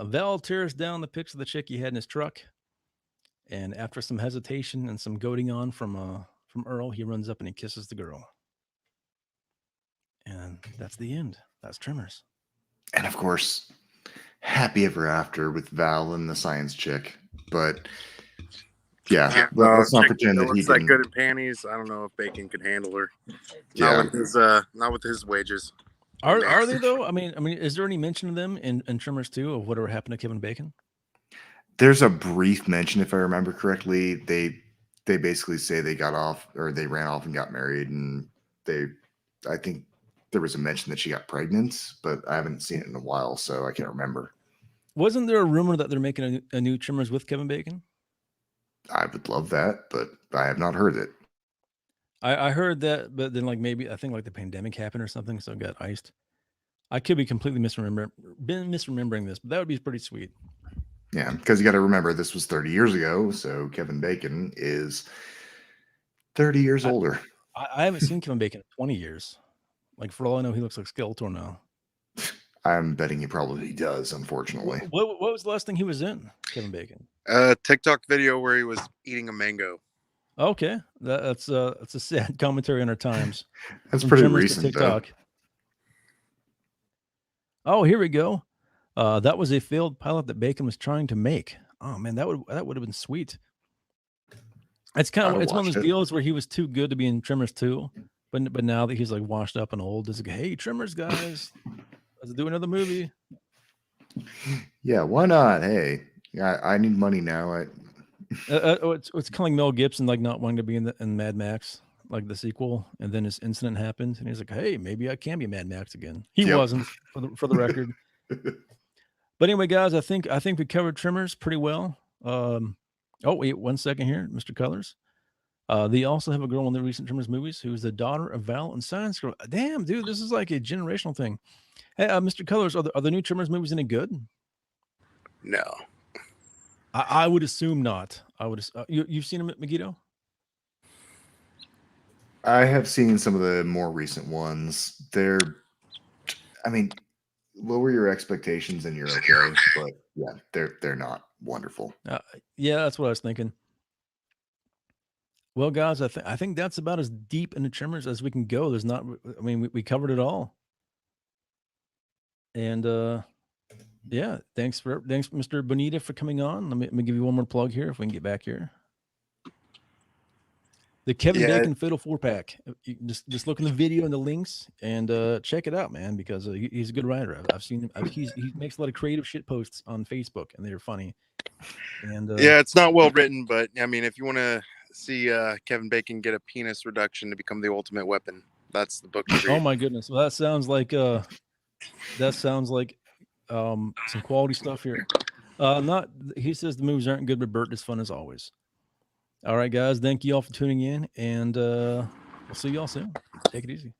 Val tears down the picture of the chick he had in his truck. And after some hesitation and some goading on from Earl, he runs up and he kisses the girl. And that's the end. That's Tremors. And of course, happy ever after with Val and the science chick. But yeah, let's not pretend that he looks like didn't. good in panties. I don't know if Bacon can handle her. Yeah. Not with his wages. Are they though? I mean, is there any mention of them in Tremors 2 of whatever happened to Kevin Bacon? There's a brief mention, if I remember correctly. They basically say they got off, or they ran off and got married, and I think there was a mention that she got pregnant, but I haven't seen it in a while, so I can't remember. Wasn't there a rumor that they're making a new Tremors with Kevin Bacon? I would love that, but I have not heard it. I heard that, but then maybe I think the pandemic happened or something, so it got iced. I could be completely misremembering this, but that would be pretty sweet. Yeah, because you got to remember this was 30 years ago, so Kevin Bacon is 30 years older. I haven't seen Kevin Bacon in 20 years. For all I know, he looks like Skeletor now. I'm betting he probably does, unfortunately. What was the last thing he was in, Kevin Bacon? TikTok video where he was eating a mango. Okay, that's a sad commentary on our times. That's pretty recent, though. Oh, here we go. That was a failed pilot that Bacon was trying to make. Oh man, that would have been sweet. It's one of those deals where he was too good to be in Tremors 2, but now that he's washed up and old, it's hey, Tremors guys, let's do another movie. Yeah, why not? Hey, I need money now. It's kind of like Mel Gibson not wanting to be in Mad Max, the sequel, and then this incident happened, and he's like, hey, maybe I can be Mad Max again. He wasn't, for the record. But anyway, guys, I think we covered Tremors pretty well. Oh wait, 1 second here, Mr. Colors. They also have a girl in the recent Tremors movies who's the daughter of Val and Science Girl. Damn, dude, this is like a generational thing. Hey, Mr. Colors, are the new Tremors movies any good? No. I would assume not. You've seen them at Megiddo? I have seen some of the more recent ones. Lower your expectations and you're okay. But yeah, they're not wonderful. Yeah, that's what I was thinking. Well, guys, I think that's about as deep into Tremors as we can go. There's not. I mean, we covered it all. And yeah, thanks, Mr. Bonita, for coming on. Let me give you one more plug here if we can get back here. The Kevin Bacon Fatal 4-pack. Just look in the video and the links and check it out, man, because he's a good writer. I've seen him. He makes a lot of creative shit posts on Facebook, and they're funny. And yeah, it's not well written, but I mean, if you want to see Kevin Bacon get a penis reduction to become the ultimate weapon, that's the book to read. Oh my goodness! Well, that sounds like some quality stuff here. He says the movies aren't good, but Bert is fun as always. All right, guys. Thank you all for tuning in, and we'll see you all soon. Take it easy.